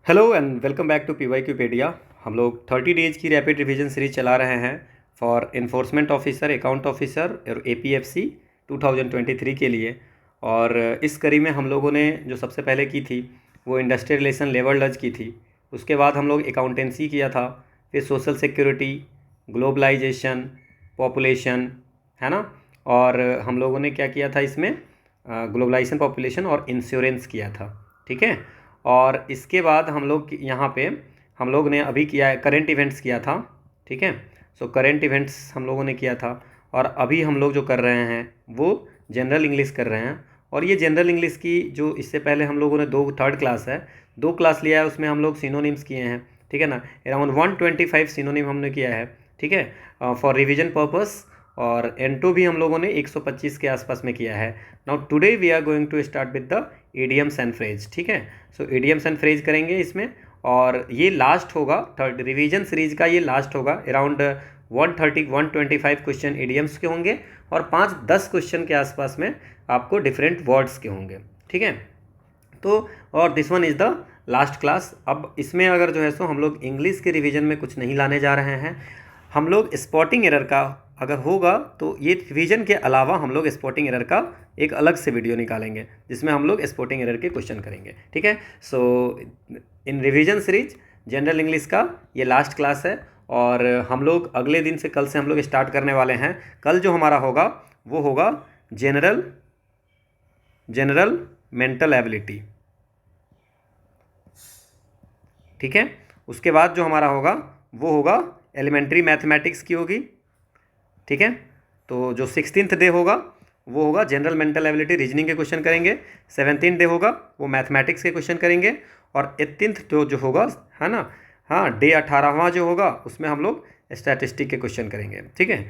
Hello and welcome back to PYQpedia। हम लोग 30 days की रैपिड रिवीजन सीरीज चला रहे हैं for enforcement officer, account officer और APFC 2023 के लिए। और इस कड़ी में हम लोगों ने जो सबसे पहले की थी वो इंडस्ट्रियल रिलेशन लेबर लज की थी। उसके बाद हम लोग अकाउंटेंसी किया था, फिर सोशल सिक्योरिटी, ग्लोबलाइजेशन, पॉपुलेशन, है ना। और हम लोगों ने क्या किया था इसमें, ग्लोबलाइजेशन, पॉपुलेशन और इंश्योरेंस किया था, ठीक है। और इसके बाद हम लोग यहाँ पे हम लोग ने अभी किया है करेंट इवेंट्स किया था, ठीक है। सो करेंट इवेंट्स हम लोगों ने किया था और अभी हम लोग जो कर रहे हैं वो जनरल इंग्लिश कर रहे हैं। और ये जनरल इंग्लिश की जो इससे पहले हम लोगों ने थर्ड क्लास है, 2 क्लास लिया है, उसमें हम लोग सिनोनिम्स किए हैं, ठीक है ना। अराउंड 125 सिनोनिम हमने किया है, ठीक है, फॉर रिवीजन पर्पस। और N2 भी हम लोगों ने 125 के आसपास में किया है। Now today we are going to start with the idioms and phrase, ठीक है। सो इडियम्स एंड फ्रेज करेंगे इसमें, और ये लास्ट होगा, थर्ड रिवीजन सीरीज का ये लास्ट होगा। अराउंड 125 क्वेश्चन इडियम्स के होंगे और 5-10 क्वेश्चन के आसपास में आपको डिफरेंट वर्ड्स के होंगे, ठीक है। तो और this one is the last class. अब इसमें अगर जो है सो हम लोग इंग्लिश के रिवीजन में कुछ नहीं लाने जा रहे हैं। हम लोग स्पॉटिंग एरर का अगर होगा तो ये रिवीजन के अलावा हम लोग स्पॉटिंग एरर का एक अलग से वीडियो निकालेंगे जिसमें हम लोग स्पॉटिंग एरर के क्वेश्चन करेंगे, ठीक है। सो इन रिवीजन सीरीज जनरल इंग्लिश का ये लास्ट क्लास है और हम लोग अगले दिन से, कल से हम लोग स्टार्ट करने वाले हैं। कल जो हमारा होगा वो होगा जनरल मेंटल एबिलिटी, ठीक है। उसके बाद जो हमारा होगा वो होगा एलिमेंट्री मैथमेटिक्स की होगी, ठीक है। तो जो 16th डे होगा वो होगा जनरल मेंटल एबिलिटी, रीजनिंग के क्वेश्चन करेंगे। 17th डे होगा वो मैथमेटिक्स के क्वेश्चन करेंगे। और 18th जो होगा, है ना, हाँ, डे 18वां जो होगा उसमें हम लोग स्टैटिस्टिक के क्वेश्चन करेंगे, ठीक है।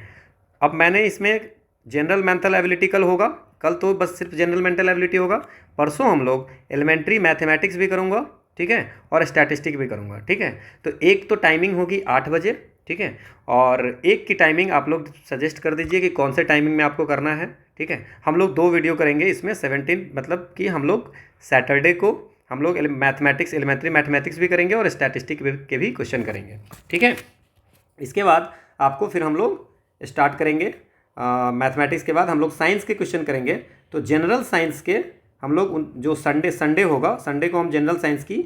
अब मैंने इसमें जनरल मेंटल एबिलिटी कल होगा, कल तो बस सिर्फ जनरल मेंटल एबिलिटी होगा। परसों हम लोग एलिमेंट्री मैथमेटिक्स भी करूँगा, ठीक है, और स्टैटिस्टिक भी करूँगा, ठीक है। तो एक तो टाइमिंग होगी 8 बजे, ठीक है। और एक की टाइमिंग आप लोग सजेस्ट कर दीजिए कि कौन से टाइमिंग में आपको करना है, ठीक है। हम लोग 2 वीडियो करेंगे इसमें, 17, मतलब कि हम लोग सैटरडे को हम लोग मैथमेटिक्स, एलिमेंट्री मैथमेटिक्स भी करेंगे और स्टैटिस्टिक के भी क्वेश्चन करेंगे, ठीक है। इसके बाद आपको फिर हम लोग स्टार्ट करेंगे मैथमेटिक्स के बाद हम लोग साइंस के क्वेश्चन करेंगे। तो जनरल साइंस के हम लोग जो संडे होगा, संडे को हम जनरल साइंस की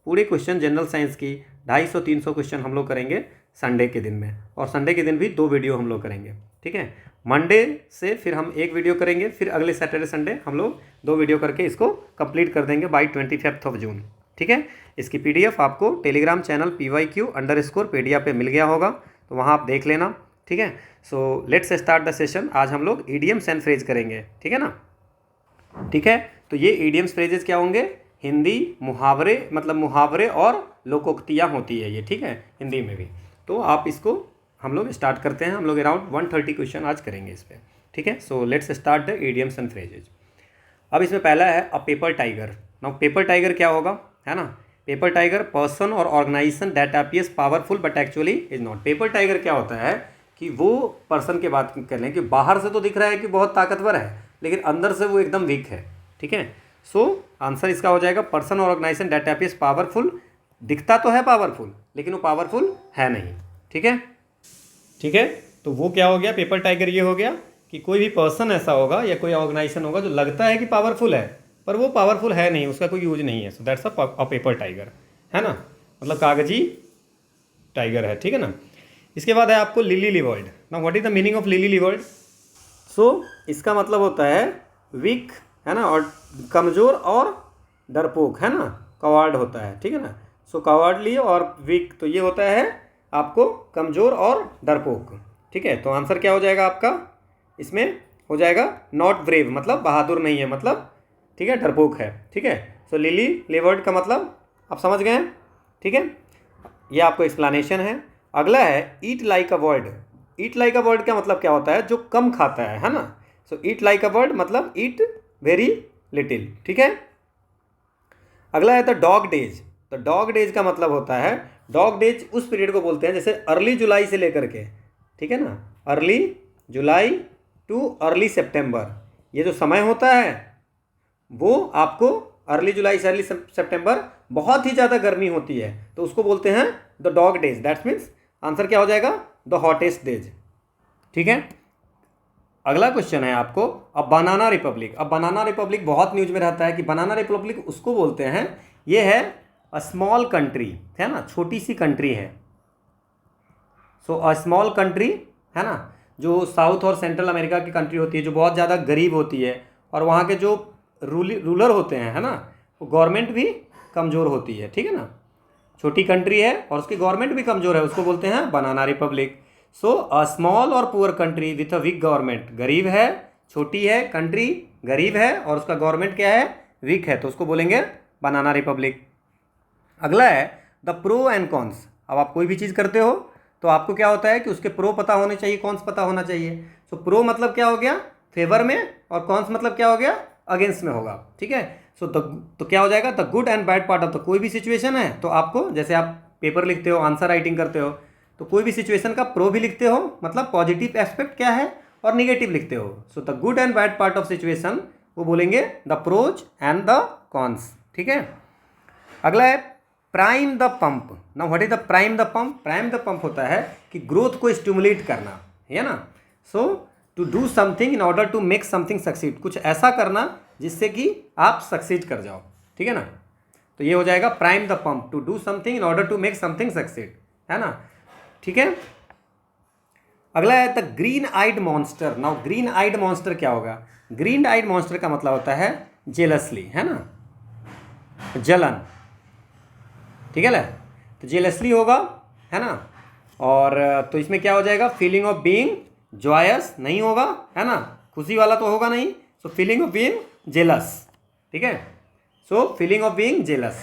पूरे क्वेश्चन, जनरल साइंस की 250-300 क्वेश्चन हम लोग करेंगे संडे के दिन में। और संडे के दिन भी 2 वीडियो हम लोग करेंगे, ठीक है। मंडे से फिर हम 1 वीडियो करेंगे, फिर अगले सैटरडे संडे हम लोग 2 वीडियो करके इसको कंप्लीट कर देंगे बाई 25 जून, ठीक है। इसकी PDF आपको टेलीग्राम चैनल PYQ_pedia पे मिल गया होगा, तो वहाँ आप देख लेना, ठीक है। So let's start the session. आज हम लोग ईडियम्स एंड फ्रेज करेंगे, ठीक है ना, ठीक है। तो ये ईडियम्स फ्रेजेस क्या होंगे, हिंदी मुहावरे, मतलब मुहावरे और लोकोक्तियाँ होती है ये, ठीक है, हिंदी में भी। तो आप इसको हम लोग स्टार्ट करते हैं। हम लोग अराउंड 130 क्वेश्चन आज करेंगे इस पर, ठीक है। So let's start the idioms and phrases. अब इसमें पहला है a paper tiger. Now paper tiger क्या होगा, है ना। पेपर टाइगर पर्सन और organisation that appears powerful but actually is not. Paper tiger क्या होता है कि वो पर्सन की बात कर लें कि बाहर से तो दिख रहा है कि बहुत ताकतवर है लेकिन अंदर से वो एकदम वीक है, ठीक है। सो आंसर इसका हो जाएगा पर्सन और ऑर्गेनाइजेशन दैट अपीयर्स पावरफुल। दिखता तो है पावरफुल लेकिन वो पावरफुल है नहीं, ठीक है, ठीक है। तो वो क्या हो गया, पेपर टाइगर ये हो गया कि कोई भी पर्सन ऐसा होगा या कोई ऑर्गेनाइजेशन होगा जो लगता है कि पावरफुल है पर वो पावरफुल है नहीं, उसका कोई यूज नहीं है। So that's a paper tiger, है ना, मतलब कागजी टाइगर है, ठीक है ना। इसके बाद है आपको लिली लिवर्ड। ना what is the meaning of lily livered. So इसका मतलब होता है वीक, है ना, और कमज़ोर और डरपोक, है ना, कवार्ड होता है, ठीक है ना। सो कवार्डली और वीक, तो ये होता है आपको कमज़ोर और डरपोक, ठीक है। तो आंसर क्या हो जाएगा आपका इसमें, हो जाएगा नॉट ब्रेव, मतलब बहादुर नहीं है, मतलब, ठीक है, डरपोक है, ठीक है। सो लिली लिवर्ड का मतलब आप समझ गए हैं, ठीक है। ये आपको एक्सप्लेनेशन है। अगला है eat like a bird. Eat like a bird का मतलब क्या होता है, जो कम खाता है ना। सो ईट लाइक अ बर्ड मतलब ईट वेरी लिटिल, ठीक है। अगला है द डॉग डेज। तो डॉग डेज का मतलब होता है, डॉग डेज उस पीरियड को बोलते हैं जैसे अर्ली जुलाई से लेकर के, ठीक है ना, अर्ली जुलाई टू अर्ली सितंबर, ये जो समय होता है वो आपको अर्ली जुलाई से अर्ली सितंबर बहुत ही ज़्यादा गर्मी होती है तो उसको बोलते हैं the dog days. That's means answer क्या हो जाएगा, द हॉटेस्ट डेज। ठीक है, अगला क्वेश्चन है आपको, अब बनाना रिपब्लिक। अब बनाना रिपब्लिक बहुत न्यूज में रहता है कि बनाना रिपब्लिक उसको बोलते हैं, ये है अ स्मॉल कंट्री, है ना, छोटी सी कंट्री है। सो अ स्मॉल कंट्री, है ना, जो साउथ और सेंट्रल अमेरिका की कंट्री होती है, जो बहुत ज़्यादा गरीब होती है और वहाँ के जो रूलर होते हैं, है ना, वो गवर्नमेंट भी कमज़ोर होती है। ठीक है ना, छोटी कंट्री है और उसकी गवर्नमेंट भी कमज़ोर है, उसको बोलते हैं banana republic. So a small और poor country with a weak government, गरीब है, छोटी है कंट्री, गरीब है और उसका गवर्नमेंट क्या है, वीक है, तो उसको बोलेंगे बनाना रिपब्लिक। अगला है द प्रो एंड कॉन्स। अब आप कोई भी चीज़ करते हो तो आपको क्या होता है कि उसके प्रो पता होने चाहिए, कॉन्स पता होना चाहिए। सो प्रो मतलब क्या हो गया, फेवर में, और कॉन्स मतलब क्या हो गया, अगेंस्ट में होगा। ठीक है, सो तो क्या हो जाएगा, the good and bad part of the, कोई भी सिचुएशन है तो आपको, जैसे आप पेपर लिखते हो, आंसर राइटिंग करते हो, तो कोई भी सिचुएशन का प्रो भी लिखते हो, मतलब पॉजिटिव एस्पेक्ट क्या है, और निगेटिव लिखते हो। So the good and bad part of situation वो बोलेंगे the pros and the cons. ठीक है, अगला है प्राइम द पंप। ना what is the prime the pump, prime the pump होता है कि ग्रोथ को स्टिमुलेट करना, है ना। So to do something in order to make something succeed, कुछ ऐसा करना जिससे कि आप सक्सीड कर जाओ। ठीक है ना, तो ये हो जाएगा prime the pump, to do something in order to make something succeed, है ना। ठीक है, अगला है the green eyed monster. Now green eyed monster क्या होगा, ग्रीन आइड मॉन्स्टर का मतलब होता है जेलसली, है ना, जलन। ठीक है ना, तो जेलसली होगा, है ना, और तो इसमें क्या हो जाएगा, फीलिंग ऑफ बीइंग जॉयस नहीं होगा, है ना, खुशी वाला तो होगा नहीं। So feeling of being jealous. ठीक है, so feeling of being jealous,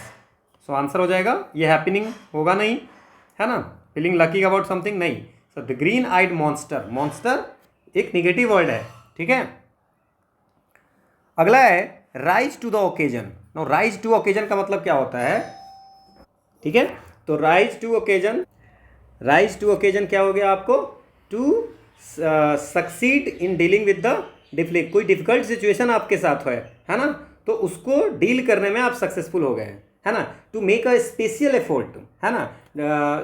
so answer हो जाएगा, ये हैपनिंग होगा नहीं, है ना, फीलिंग लकी अबाउट समथिंग नहीं। So the green eyed monster, monster एक निगेटिव वर्ड है। ठीक है, अगला है rise to the occasion. No rise to occasion का मतलब क्या होता है, ठीक है, तो rise to occasion, rise to occasion क्या हो गया आपको, to succeed in dealing with the difficult, कोई डिफिकल्ट सिचुएशन आपके साथ है ना, तो उसको डील करने में आप सक्सेसफुल हो गए हैं, है ना। To make a special effort, है ना,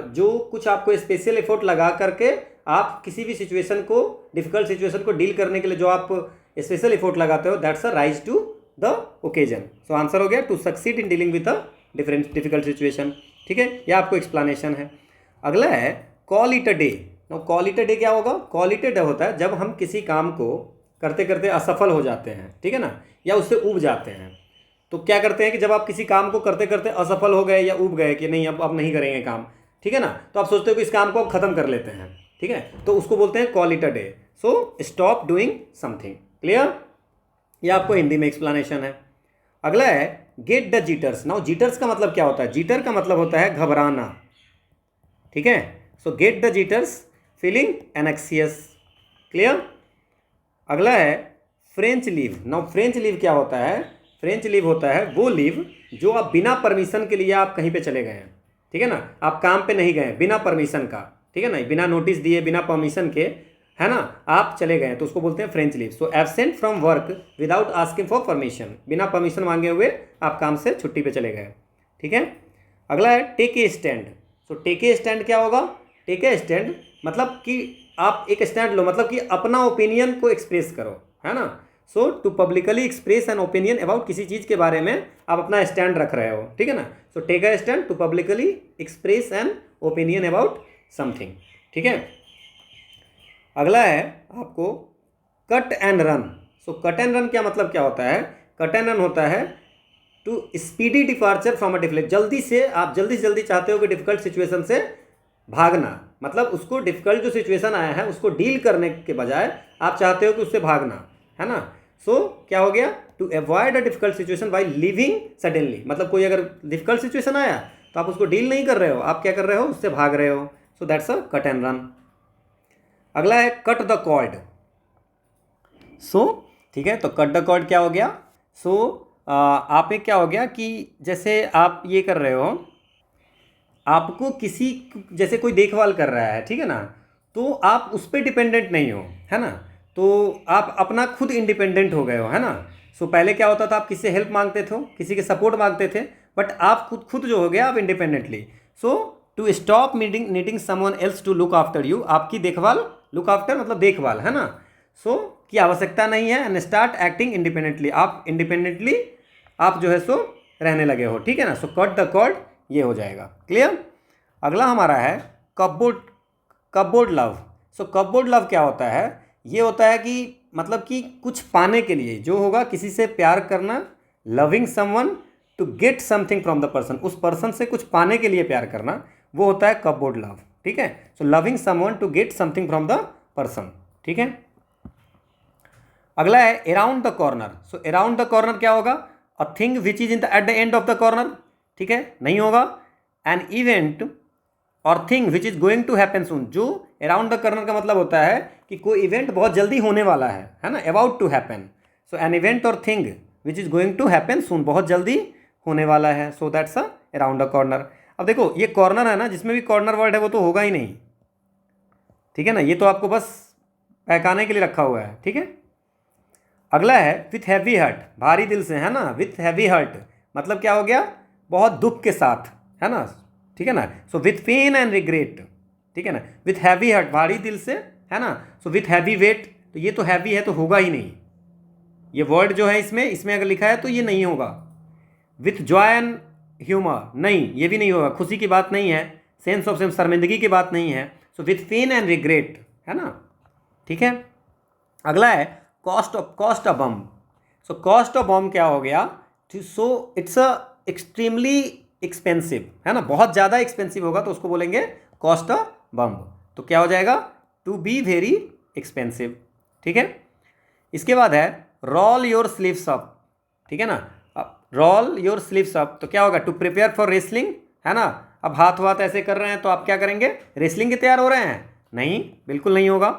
जो कुछ आपको स्पेशल एफर्ट लगा करके आप किसी भी सिचुएशन को, डिफिकल्ट सिचुएशन को डील करने के लिए जो आप स्पेशल एफर्ट लगाते हो, that's a rise to the occasion. So answer हो गया to succeed in dealing with the difficult situation. ठीक है, ये आपको एक्सप्लेनेशन है। अगला है call it a day. No call it a day क्या होगा, कॉल इट अ डे होता है जब हम किसी काम को करते करते असफल हो जाते हैं, ठीक है ना, या उससे ऊब जाते हैं। तो क्या करते हैं कि जब आप किसी काम को करते करते असफल हो गए या ऊब गए कि नहीं अब नहीं करेंगे काम, ठीक है ना, तो आप सोचते हो कि इस काम को अब खत्म कर लेते हैं। ठीक है, तो उसको बोलते हैं call it a day. So stop doing something. Clear, ये आपको हिंदी में एक्सप्लेनेशन है। अगला है गेट द जीटर्स। नाउ जीटर्स का मतलब क्या होता है, जीटर का मतलब होता है घबराना। ठीक है, so get the jitters, feeling anxious. Clear, अगला है French leave. Now French leave क्या होता है, फ्रेंच लीव होता है वो लीव जो आप बिना परमिशन के लिए आप कहीं पे चले गए हैं, ठीक है ना, आप काम पे नहीं गए बिना परमिशन का, ठीक है ना, बिना नोटिस दिए, बिना परमिशन के, है ना, आप चले गए तो उसको बोलते हैं French leave. So absent from work without asking for permission, बिना परमिशन मांगे हुए आप काम से छुट्टी पे चले गए। ठीक है, अगला है take a stand. So take a stand क्या होगा, टेक ए स्टैंड मतलब कि आप एक स्टैंड लो, मतलब कि अपना ओपिनियन को एक्सप्रेस करो, है ना। So to publicly express an opinion about किसी चीज़ के बारे में आप अपना स्टैंड रख रहे हो, ठीक है ना। So take a stand to publicly express an opinion about something. ठीक है, अगला है आपको cut and run. So cut and run क्या मतलब क्या होता है, कट एंड रन होता है to speedy departure from a difficult, जल्दी से आप जल्दी से जल्दी चाहते हो कि डिफिकल्ट सिचुएशन से भागना, मतलब उसको डिफिकल्ट जो सिचुएशन आया है उसको डील करने के बजाय आप चाहते हो कि उससे भागना, है ना। सो क्या हो गया, to avoid a difficult situation by living suddenly, मतलब कोई अगर डिफिकल्ट सिचुएशन आया तो आप उसको डील नहीं कर रहे हो, आप क्या कर रहे हो, उससे भाग रहे हो। सो that's a cut and run. अगला है कट द कॉर्ड। सो ठीक है, तो कट द कॉर्ड क्या हो गया, सो आप एक क्या हो गया कि जैसे आप ये कर रहे हो, आपको किसी, जैसे कोई देखभाल कर रहा है, ठीक है ना, तो आप उस पर डिपेंडेंट नहीं हो, है ना, तो आप अपना खुद इंडिपेंडेंट हो गए हो, है ना। सो पहले क्या होता था, आप किसी से हेल्प मांगते थे, किसी के सपोर्ट मांगते थे, बट आप खुद खुद जो हो गया आप independently. So to stop needing someone else to look after you, आपकी देखभाल, लुक आफ्टर मतलब देखभाल, है ना। सो की आवश्यकता नहीं है, एंड स्टार्ट एक्टिंग इंडिपेंडेंटली, आप इंडिपेंडेंटली आप जो है सो रहने लगे हो, ठीक है ना। सो कट द कॉर्ड, ये हो जाएगा क्लियर। अगला हमारा है कपबोर्ड लव। सो कपबोर्ड लव क्या होता है, ये होता है कि मतलब कि कुछ पाने के लिए जो होगा, किसी से प्यार करना, loving someone to get something from the person, उस पर्सन से कुछ पाने के लिए प्यार करना, वो होता है कपबोर्ड लव, ठीक है। So loving someone to get something from the person, ठीक है। अगला है around the corner. So around the corner क्या होगा, a thing which is in the at the end of the corner, ठीक है, नहीं होगा। एन इवेंट और thing which is going to happen soon, जो अराउंड द कॉर्नर का मतलब होता है कि कोई इवेंट बहुत जल्दी होने वाला है ना, about to happen. So an event और thing which is going to happen soon, बहुत जल्दी होने वाला है, so that's around the corner. अब देखो ये कॉर्नर है ना, जिसमें भी कॉर्नर वर्ड है वो तो होगा ही नहीं, ठीक है ना, ये तो आपको बस बहकाने के लिए रखा हुआ है, ठीक है। अगला है विथ हैवी हार्ट, भारी दिल से, है ना, विथ हैवी हार्ट मतलब क्या हो गया, बहुत दुख के साथ, है ना, ठीक है ना। So with pain and regret, ठीक है ना, विथ हैवी हार्ट भारी दिल से, है ना। सो विथ हैवी वेट, तो ये तो हैवी है तो होगा ही नहीं, ये वर्ड जो है इसमें अगर लिखा है तो ये नहीं होगा। विथ जॉय एंड ह्यूमर, नहीं ये भी नहीं होगा, खुशी की बात नहीं है, सेंस ऑफ शर्मिंदगी की बात नहीं है। So with pain and regret, है ना, ठीक है। अगला है cost of bomb. So cost of bomb क्या हो गया, so it's a extremely expensive, है ना, बहुत ज़्यादा एक्सपेंसिव होगा तो उसको बोलेंगे कॉस्ट ऑफ बम। तो क्या हो जाएगा, टू बी वेरी एक्सपेंसिव, ठीक है। इसके बाद है रोल योर स्लीव्स अप, ठीक है ना, रोल योर स्लीव्स अप तो क्या होगा, टू प्रिपेयर फॉर रेसलिंग, है ना। अब हाथ ऐसे कर रहे हैं तो आप क्या करेंगे, रेसलिंग के तैयार हो रहे हैं, नहीं बिल्कुल नहीं होगा,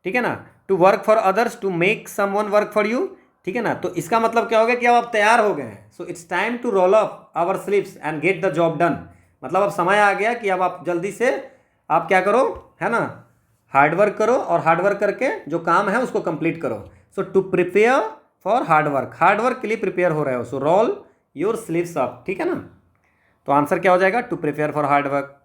ठीक है ना। To work for others, to make someone work for you, ठीक है ना, तो इसका मतलब क्या होगा कि अब आप तैयार हो गए हैं। So it's time to roll up our sleeves and get the job done, मतलब अब समय आ गया कि अब आप जल्दी से आप क्या करो, है ना, हार्डवर्क करो और हार्डवर्क करके जो काम है उसको कंप्लीट करो। So to prepare for hard work के लिए प्रिपेयर हो रहे हो, so roll your sleeves up, ठीक है ना। तो आंसर क्या हो जाएगा, टू प्रिपेयर फॉर हार्डवर्क।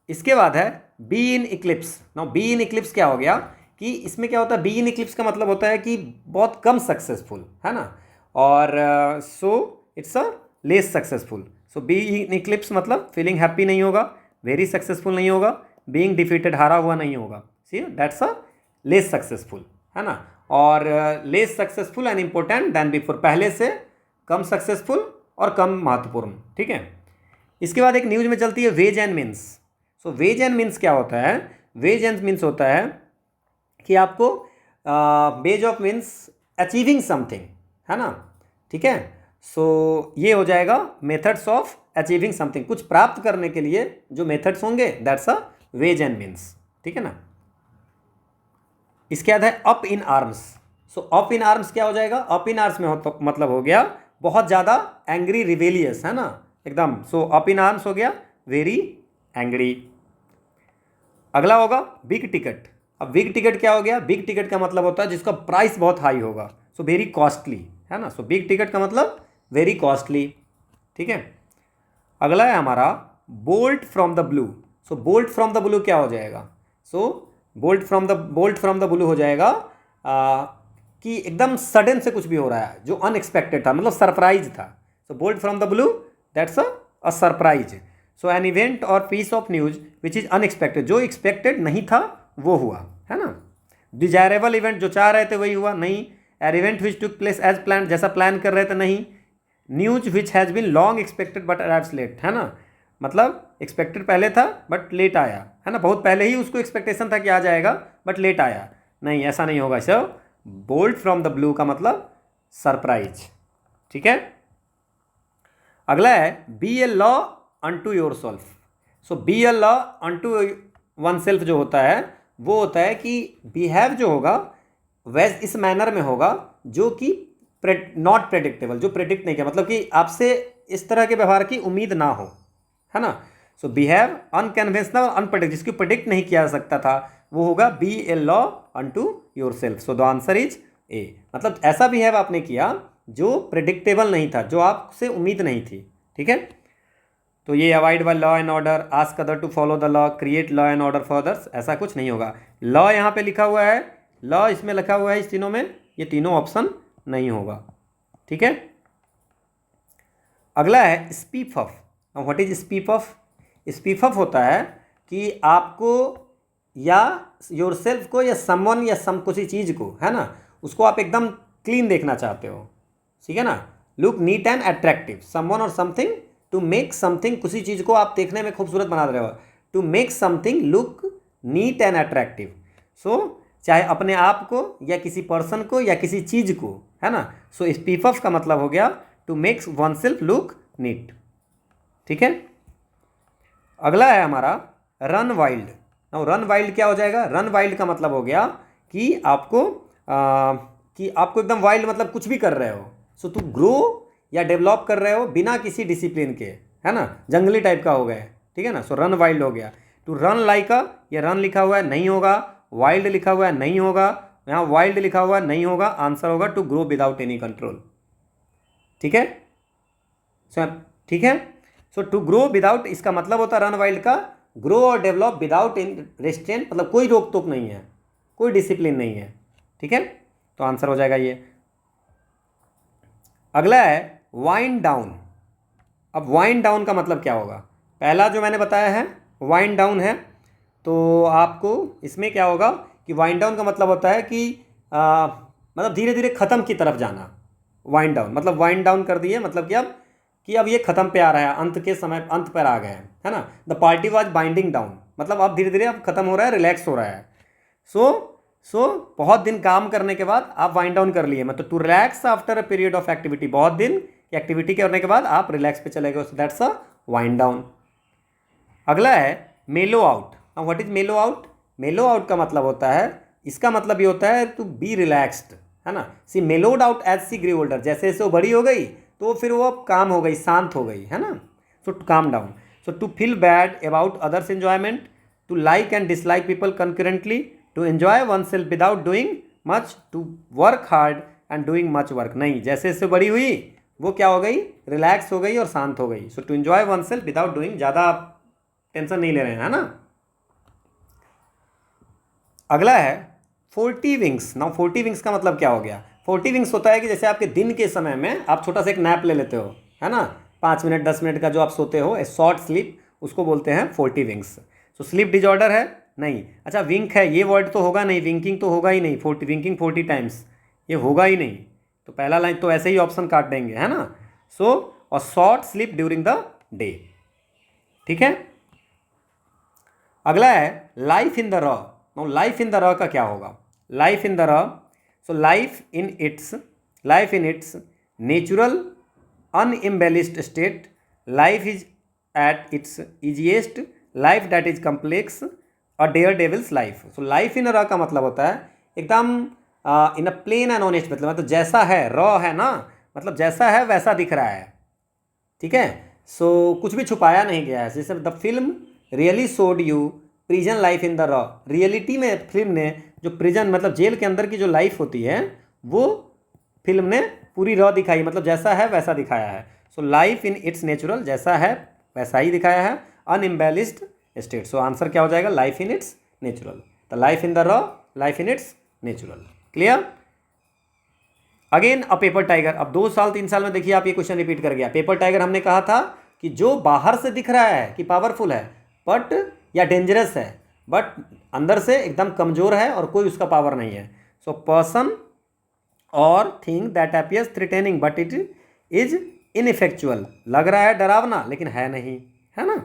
इसके बाद है be in Eclipse. Now be in Eclipse क्या हो गया कि इसमें क्या होता है, बी इन इक्लिप्स का मतलब होता है कि बहुत कम सक्सेसफुल, है ना, और सो it's a less successful. So be in Eclipse मतलब फीलिंग हैप्पी नहीं होगा, वेरी सक्सेसफुल नहीं होगा, बीइंग डिफीटेड हारा हुआ नहीं होगा, see that's a less successful, है ना। और less successful and important then before, पहले से कम सक्सेसफुल और कम महत्वपूर्ण, ठीक है। इसके बाद एक न्यूज में चलती है ways and means. So ways and means क्या होता है, वेज एंड मीन्स होता है कि आपको ways of means achieving something, है ना, ठीक है। सो ये हो जाएगा मेथड्स ऑफ अचीविंग समथिंग, कुछ प्राप्त करने के लिए जो मेथड्स होंगे that's a ways and means, ठीक है ना। इसके बाद है up in arms. So up in arms क्या हो जाएगा, अप इन आर्म्स में मतलब हो गया बहुत ज़्यादा एंग्री रिवेलियस, है ना, एकदम। सो अप इन आर्म्स हो गया वेरी एंग्री। अगला होगा बिग टिकट। अब बिग टिकट क्या हो गया, बिग टिकट का मतलब होता है जिसका प्राइस बहुत हाई होगा, सो वेरी कॉस्टली, है ना। सो बिग टिकट का मतलब वेरी कॉस्टली, ठीक है। अगला है हमारा bolt from the blue. So bolt from the blue क्या हो जाएगा, सो बोल्ट फ्रॉम द ब्लू हो जाएगा कि एकदम सडन से कुछ भी हो रहा है जो अनएक्सपेक्टेड था, मतलब सरप्राइज था। So bolt from the blue that's a surprise. So an event और piece of news which is unexpected, जो एक्सपेक्टेड नहीं था वो हुआ, है ना। डिजायरेबल इवेंट, जो चाह रहे थे वही हुआ, नहीं। An event which took place as plan, जैसा प्लान कर रहे थे, नहीं। News which has been long expected but arrives late, है ना, मतलब एक्सपेक्टेड पहले था बट लेट आया, है ना, बहुत पहले ही उसको एक्सपेक्टेशन था कि आ जाएगा बट लेट आया, नहीं ऐसा नहीं होगा sir. Bolt from the blue का मतलब सरप्राइज, ठीक है। अगला है be a law unto yourself. So be a law unto oneself जो होता है वो होता है कि बिहेव जो होगा वैस इस मैनर में होगा जो कि नॉट प्रेडिक्टेबल, जो प्रेडिक्ट नहीं किया, मतलब कि आपसे इस तरह के व्यवहार की उम्मीद ना हो, है ना। सो बिहेव अनकन्वेंशनल अनप्रेडिक्ट, जिसकी प्रेडिक्ट नहीं किया जा सकता था वो होगा be a law unto yourself. So the answer is a, मतलब ऐसा बिहेव आपने किया जो प्रेडिक्टेबल नहीं था, जो आपसे उम्मीद नहीं थी, ठीक है। तो ये avoid by law and order, ask other to follow the law, create law and order for others, ऐसा कुछ नहीं होगा। लॉ यहाँ पे लिखा हुआ है, लॉ इसमें लिखा हुआ है, इस तीनों में ये तीनों ऑप्शन नहीं होगा। ठीक है। अगला है speak of. What is speak of? Speak of होता है कि आपको या योरसेल्फ को या समवन या सम किसी चीज़ को, है ना, उसको आप एकदम क्लीन देखना चाहते हो, ठीक है ना। Look neat and attractive, someone और समथिंग, टू मेक समथिंग, किसी चीज़ को आप देखने में खूबसूरत बना रहे हो, to make something look neat and attractive. So चाहे अपने आप को या किसी पर्सन को या किसी चीज़ को, है ना। सो स्पीक ऑफ का मतलब हो गया to make oneself look neat. ठीक है। अगला है हमारा run wild. Now run wild क्या हो जाएगा? रन वाइल्ड का मतलब हो गया कि आपको एकदम वाइल्ड मतलब कुछ भी कर रहे हो, सो टू ग्रो या डेवलप कर रहे हो बिना किसी डिसिप्लिन के, है ना, जंगली टाइप का हो गया। ठीक है ना। सो रन वाइल्ड हो गया। टू रन लाइक अ, ये रन लिखा हुआ है नहीं होगा, वाइल्ड लिखा हुआ है नहीं होगा, यहाँ वाइल्ड लिखा हुआ है नहीं होगा, आंसर होगा to grow without any control. ठीक है। ठीक है। सो टू ग्रो विदाउट, इसका मतलब होता है रन वाइल्ड का ग्रो और डेवलप विदाउट इन रेस्ट्रेंट, मतलब कोई रोक टोक नहीं है, कोई डिसिप्लिन नहीं है। ठीक है। तो आंसर हो जाएगा ये। अगला है वाइंड डाउन। अब वाइंड डाउन का मतलब क्या होगा? पहला जो मैंने बताया है वाइंड डाउन है, तो आपको इसमें क्या होगा कि वाइंड डाउन का मतलब होता है कि मतलब धीरे धीरे ख़त्म की तरफ जाना। वाइंड डाउन मतलब वाइंड डाउन कर दिए, मतलब कि अब ये ख़त्म पे आ रहा है, अंत के समय अंत पर आ गए हैं, है ना। The party was binding down, मतलब अब धीरे धीरे अब ख़त्म हो रहा है, रिलैक्स हो रहा है। सो बहुत दिन काम करने के बाद आप वाइंड डाउन कर लिए, मतलब to relax after a period of activity, बहुत दिन की एक्टिविटी करने के बाद आप रिलैक्स पे चले गए, सो दैट्स अ वाइंड डाउन। अगला है मेलो आउट। अब व्हाट इज मेलो आउट? मेलो आउट का मतलब होता है, इसका मतलब ये होता है टू बी रिलैक्स्ड, है ना। सी मेलोड आउट एज सी ग्री ओल्डर, जैसे जैसे वो बड़ी हो गई तो फिर वो अब काम हो गई, शांत हो गई, है ना। So to calm down. So to feel bad about others enjoyment, to like and dislike people concurrently, to enjoy oneself without doing much, to work hard and doing much work. नहीं, जैसे जैसे बड़ी हुई वो क्या हो गई, relax हो गई और शांत हो गई। So to enjoy oneself without doing, ज़्यादा टेंशन नहीं ले रहे हैं, है ना। अगला है 40 विंग्स। नाउ 40 विंग्स का मतलब क्या हो गया? 40 विंग्स होता है कि जैसे आपके दिन के समय में आप छोटा सा एक नैप ले लेते हो, है ना, 5 मिनट 10 मिनट का जो आप सोते हो, ए शॉर्ट स्लीप, उसको बोलते हैं 40 विंग्स। सो स्लीप डिजॉर्डर है नहीं। अच्छा विंक है, ये वर्ड तो होगा नहीं, विंकिंग तो होगा ही नहीं, 40 विंकिंग 40 टाइम्स ये होगा ही नहीं, तो पहला लाइन तो ऐसे ही ऑप्शन काट देंगे, है ना। सो और short sleep during the day. ठीक है। अगला है life in the raw. No life in the raw का क्या होगा? Life in the raw, so life in its natural unembellished state, life is at its easiest, life that is complex, a daredevil's life. So life in raw का मतलब होता है एकदम in a plain and honest, मतलब जैसा है, raw है ना, मतलब जैसा है वैसा दिख रहा है। ठीक है। सो कुछ भी छुपाया नहीं गया है। जैसे the film really showed you prison life in the raw, reality में फिल्म ने जो प्रिजन मतलब जेल के अंदर की जो लाइफ होती है वो फिल्म ने पूरी रॉ दिखाई, मतलब जैसा है वैसा दिखाया है। सो लाइफ इन इट्स नेचुरल, जैसा है वैसा ही दिखाया है, अनएम्बेलिश्ड स्टेट। सो आंसर क्या हो जाएगा? Life in its natural. The life in the raw, life in its natural. Clear. Again a paper tiger. अब 2 साल 3 साल में देखिए आप ये क्वेश्चन रिपीट कर गया। पेपर टाइगर हमने कहा था कि जो बाहर से दिख रहा है कि पावरफुल है बट या डेंजरस है, बट अंदर से एकदम कमजोर है और कोई उसका पावर नहीं है। सो पर्सन और thing that appears threatening but it is ineffectual, लग रहा है डरावना लेकिन है नहीं, है ना।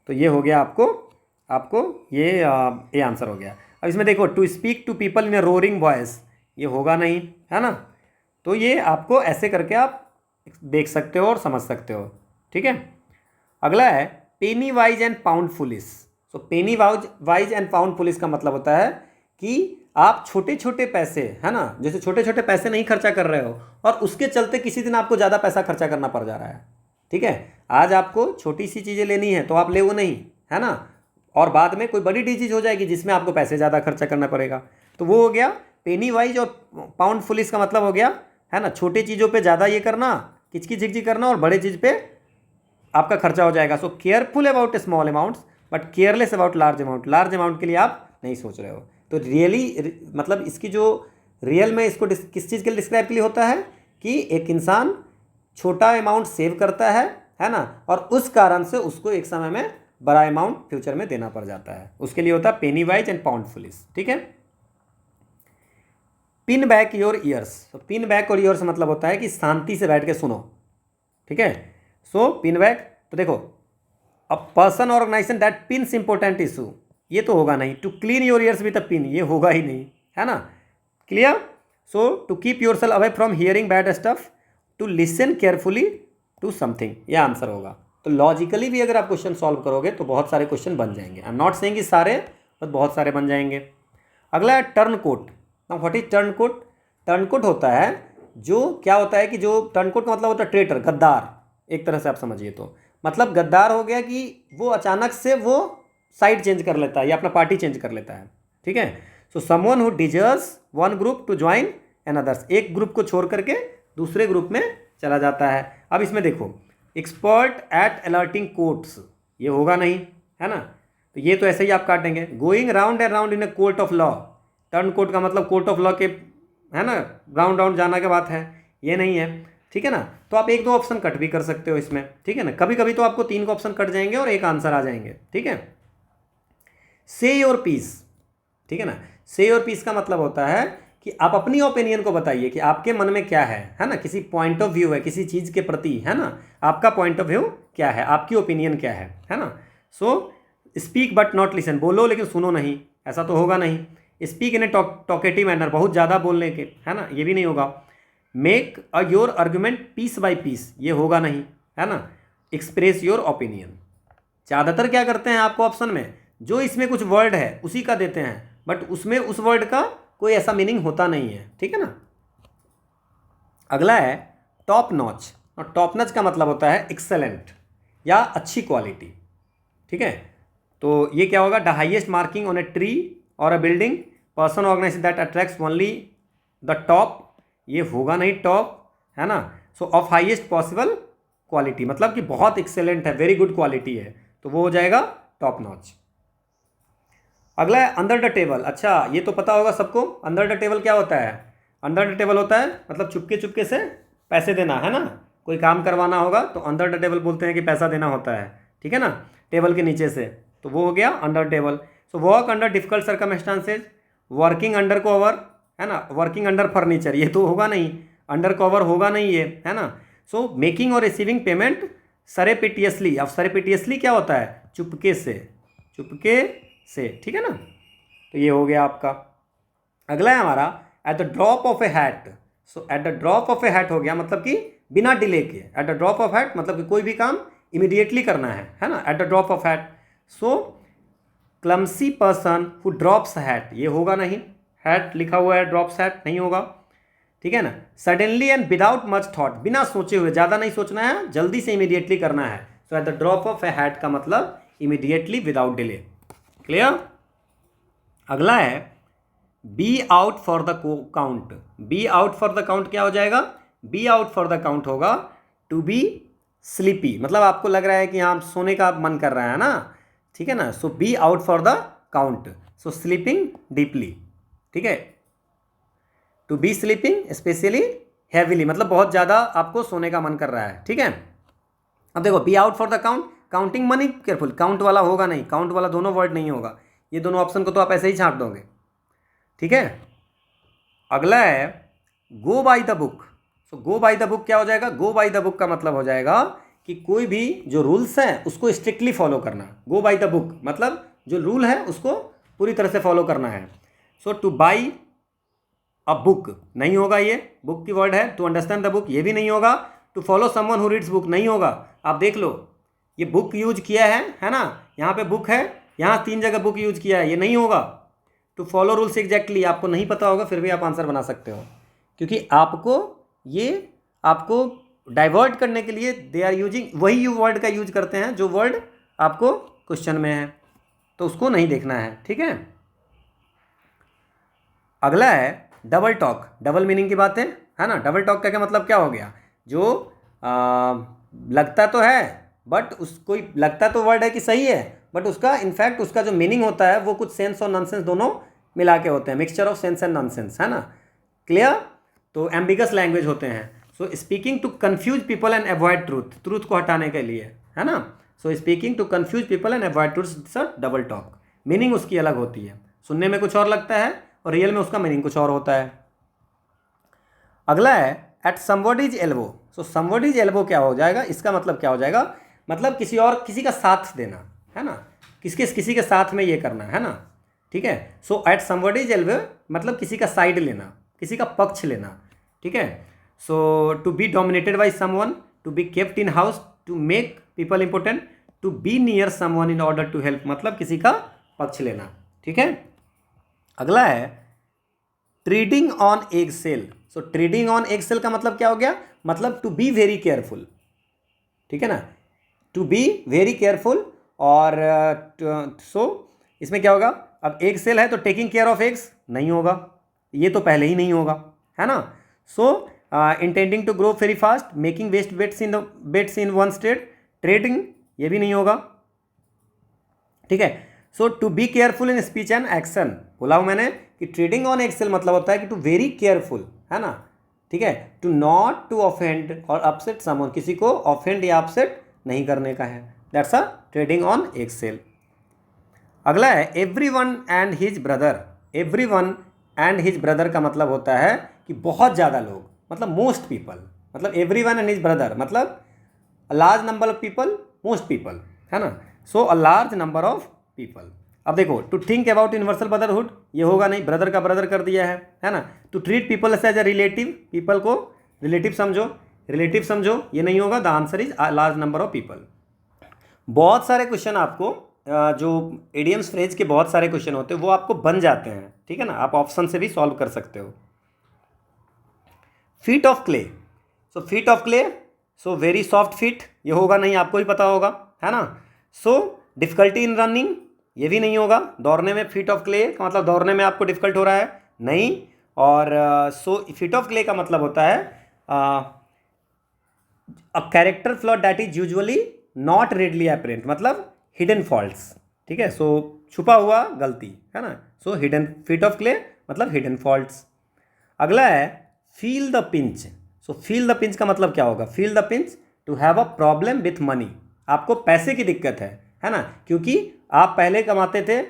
तो ये हो गया आपको ये आंसर हो गया। अब इसमें देखो to speak to people in a roaring voice, ये होगा नहीं, है ना। तो ये आपको ऐसे करके आप देख सकते हो और समझ सकते हो। ठीक है। अगला है penny wise and pound foolish. So penny wise and pound foolish का मतलब होता है कि आप छोटे छोटे पैसे, है ना, जैसे छोटे छोटे पैसे नहीं खर्चा कर रहे हो और उसके चलते किसी दिन आपको ज़्यादा पैसा खर्चा करना पड़ जा रहा है। ठीक है। आज आपको छोटी सी चीज़ें लेनी है तो आप ले वो नहीं, है ना, और बाद में कोई बड़ी चीज़ हो जाएगी जिसमें आपको पैसे ज़्यादा खर्चा करना पड़ेगा, तो वो हो गया पेनी वाइज। और पाउंड फुलिस का मतलब हो गया, है ना, छोटी चीज़ों पे ज़्यादा ये करना, किचकी झिकझी करना, और बड़े चीज़ पे आपका खर्चा हो जाएगा। So careful about small amounts but careless about large amount. Large amount के लिए आप नहीं सोच रहे हो। तो रियली मतलब इसकी जो रियल में इसको किस चीज़ के लिए डिस्क्राइब के लिए होता है कि एक इंसान छोटा अमाउंट सेव करता है ना, और उस कारण से उसको एक समय में बड़ा अमाउंट फ्यूचर में देना पड़ जाता है। उसके लिए होता है penny wise and pound foolish. ठीक है। Pin back your ears. तो पिन बैक और ईयर्स मतलब होता है कि शांति से बैठ के सुनो। ठीक है। सो पिन बैक, तो देखो a person organization that pins important issue, ये तो होगा नहीं। To clean your ears with a pin, ये होगा ही नहीं, है ना। Clear. So to keep yourself away from hearing bad stuff, to listen carefully to something, यह आंसर होगा। तो लॉजिकली भी अगर आप क्वेश्चन सॉल्व करोगे तो बहुत सारे क्वेश्चन बन जाएंगे। आई एम नॉट सेइंग कि सारे, बट बहुत सारे बन जाएंगे। अगला है turn coat. Now what is turn coat? Turn coat होता है जो क्या होता है कि जो टर्न कोट का मतलब होता है ट्रेटर, गद्दार, एक तरह से आप समझिए। तो मतलब गद्दार हो गया कि वो अचानक से वो साइड चेंज कर लेता है या अपना पार्टी चेंज कर लेता है। ठीक है। So someone who deserts one group to join another's, एक ग्रुप को छोड़ करके दूसरे ग्रुप में चला जाता है। अब इसमें देखो एक्सपर्ट एट अलर्टिंग कोर्ट्स, ये होगा नहीं, है ना। तो ये तो ऐसे ही आप काटेंगे। Going round and round in a court of law, turn court का मतलब कोर्ट ऑफ लॉ के, है ना, राउंड राउंड जाना के बात है, ये नहीं है। ठीक है ना। तो आप एक दो ऑप्शन कट भी कर सकते हो इसमें। ठीक है ना। कभी कभी तो आपको 3 ऑप्शन कट जाएंगे और एक आंसर आ जाएंगे। ठीक है। से योर पीस। ठीक है ना। से योर पीस का मतलब होता है कि आप अपनी ओपिनियन को बताइए कि आपके मन में क्या है ना। किसी पॉइंट ऑफ व्यू है किसी चीज़ के प्रति, है ना। आपका पॉइंट ऑफ व्यू क्या है, आपकी ओपिनियन क्या है ना। So speak but not listen, बोलो लेकिन सुनो नहीं, ऐसा तो होगा नहीं। Speak in A talkative manner, बहुत ज़्यादा बोलने के, है ना, ये भी नहीं होगा। Make a your argument piece by piece, ये होगा नहीं, है ना। एक्सप्रेस योर ओपिनियन, ज़्यादातर क्या करते हैं आपको ऑप्शन में जो इसमें कुछ वर्ड है उसी का देते हैं, बट उसमें उस वर्ड का कोई ऐसा मीनिंग होता नहीं है। ठीक है ना। अगला है टॉप नॉच। और टॉप नॉच का मतलब होता है एक्सेलेंट या अच्छी क्वालिटी। ठीक है। तो ये क्या होगा? The highest marking on a tree और a building, person organise that attracts only the top, ये होगा नहीं टॉप, है ना। So of highest possible quality, मतलब कि बहुत एक्सेलेंट है, वेरी गुड क्वालिटी है, तो वो हो जाएगा टॉप नॉच। अगला है अंडर द टेबल। अच्छा, ये तो पता होगा सबको, अंडर द टेबल क्या होता है? अंडर द टेबल होता है मतलब चुपके चुपके से पैसे देना, है ना। कोई काम करवाना होगा तो अंडर द टेबल बोलते हैं कि पैसा देना होता है। ठीक है ना, टेबल के नीचे से, तो वो हो गया under table. So work under difficult circumstances, working under cover, है ना, वर्किंग अंडर फर्नीचर, ये तो होगा नहीं, अंडर कवर होगा नहीं ये, है ना। सो मेकिंग और रिसीविंग पेमेंट सरेपिटियसली। अब सरेपिटियसली क्या होता है? चुपके से, चुपके से। ठीक है ना। तो ये हो गया आपका। अगला है हमारा eight the drop of a hat. So at the drop of a hat हो गया मतलब कि बिना डिले के। Eight the drop of hat मतलब कि कोई भी काम इमीडिएटली करना है ना, eight the drop of hat. So clumsy person who drops hat, ये होगा नहीं, हैट लिखा हुआ है, ड्रॉप्स हैट नहीं होगा। ठीक है ना। Suddenly and without much thought, बिना सोचे हुए, ज़्यादा नहीं सोचना है, जल्दी से इमीडिएटली करना है। So at the drop of a hat का मतलब इमीडिएटली विदाउट डिले। क्लियर। अगला है be out for the count. Be out for the count क्या हो जाएगा? Be out for the count होगा टू बी स्लीपी, मतलब आपको लग रहा है कि हाँ सोने का मन कर रहा है ना। ठीक है ना। So be out for the count, so sleeping deeply. ठीक है। To be sleeping especially heavily, मतलब बहुत ज़्यादा आपको सोने का मन कर रहा है। ठीक है। अब देखो B out for the count, counting money careful, count वाला होगा नहीं, काउंट वाला दोनों वर्ड नहीं होगा, ये दोनों ऑप्शन को तो आप ऐसे ही छांट दोगे। ठीक है। अगला है go by the book. So go by the book क्या हो जाएगा? गो बाय द बुक का मतलब हो जाएगा कि कोई भी जो रूल्स हैं उसको स्ट्रिक्टली फॉलो करना। गो बाय द बुक मतलब जो रूल है उसको पूरी तरह से फॉलो करना है। So two by a book नहीं होगा, ये बुक की वर्ड है। टू अंडरस्टैंड द बुक ये भी नहीं होगा। To follow someone who reads book नहीं होगा। आप देख लो ये बुक यूज किया है ना, यहाँ पे बुक है, यहाँ 3 जगह बुक यूज किया है, ये नहीं होगा। टू फॉलो रूल्स एग्जैक्टली आपको नहीं पता होगा फिर भी आप आंसर बना सकते हो, क्योंकि आपको डाइवर्ट करने के लिए दे आर यूजिंग वही वर्ड का यूज करते हैं जो वर्ड आपको क्वेश्चन में है, तो उसको नहीं देखना है। ठीक है। अगला है डबल टॉक। डबल मीनिंग की बात है ना। डबल टॉक का क्या मतलब क्या हो गया? जो लगता तो है बट उसको लगता तो वर्ड है कि सही है, बट उसका इनफैक्ट उसका जो मीनिंग होता है वो कुछ सेंस और नॉनसेंस दोनों मिला के होते हैं, mixture of sense and nonsense, है ना। क्लियर। तो एम्बिगस लैंग्वेज होते हैं। So speaking to confuse people and avoid truth, truth को हटाने के लिए, है ना। So speaking to confuse people and avoid truth, it's double talk. Meaning उसकी अलग होती है, सुनने में कुछ और लगता है और रियल में उसका मीनिंग कुछ और होता है। अगला है एट समबॉडीज एल्बो। सो समबॉडीज एल्बो क्या हो जाएगा, इसका मतलब क्या हो जाएगा, मतलब किसी का साथ देना, है ना, किसी के साथ में ये करना, है ना। ठीक है। सो एट समबॉडीज एल्बो मतलब किसी का साइड लेना, किसी का पक्ष लेना। ठीक है। So to be dominated by someone, to be kept in house, to make people important, to be near someone in order to help, मतलब किसी का पक्ष लेना। ठीक है। अगला है treading on eggshell. So treading on eggshell का मतलब क्या हो गया, मतलब टू बी वेरी केयरफुल। ठीक है ना, टू बी वेरी केयरफुल। और सो इसमें क्या होगा, अब एग सेल है तो टेकिंग केयर ऑफ एग्स नहीं होगा, ये तो पहले ही नहीं होगा, है ना। So intending to grow very fast, making vast bets in one state, treading ये भी नहीं होगा। ठीक है। So to be careful in speech and action, बोला हूं मैंने कि ट्रेडिंग ऑन एक्सेल मतलब होता है कि टू वेरी केयरफुल, है ना। ठीक है। टू नॉट टू ऑफेंड और अपसेट समवन, किसी को ऑफेंड या अपसेट नहीं करने का है, that's a treading on eggshell. अगला है everyone and his brother. Everyone and his brother का मतलब होता है कि बहुत ज़्यादा लोग, मतलब मोस्ट पीपल, मतलब एवरीवन एंड हिज ब्रदर मतलब a large number of people, most people, है ना। So a large number of people. अब देखो to think about universal brotherhood, ये होगा नहीं, ब्रदर का ब्रदर कर दिया है ना। To treat people as a relative, people को रिलेटिव समझो, ये नहीं होगा। The answer is large number of people. बहुत सारे क्वेश्चन आपको जो इडियम्स फ्रेज के बहुत सारे क्वेश्चन होते हैं वो आपको बन जाते हैं, ठीक है ना, आप ऑप्शन से भी सॉल्व कर सकते हो। Feet of clay. So feet of clay, so very soft feet, ये होगा नहीं, आपको ही पता होगा, है ना। सो डिफिकल्टी इन रनिंग, ये भी नहीं होगा। दौड़ने में फीट ऑफ क्ले का मतलब दौड़ने में आपको डिफिकल्ट हो रहा है, नहीं। और सो फीट ऑफ क्ले का मतलब होता है a character flaw that is usually not readily apparent, मतलब हिडन फॉल्ट्स। ठीक है। सो छुपा हुआ गलती, है ना। So hidden, feet of clay मतलब हिडन फॉल्ट्स। अगला है feel the pinch. So feel the pinch का मतलब क्या होगा, feel the pinch to have a problem with money, आपको पैसे की दिक्कत है ना, क्योंकि आप पहले कमाते थे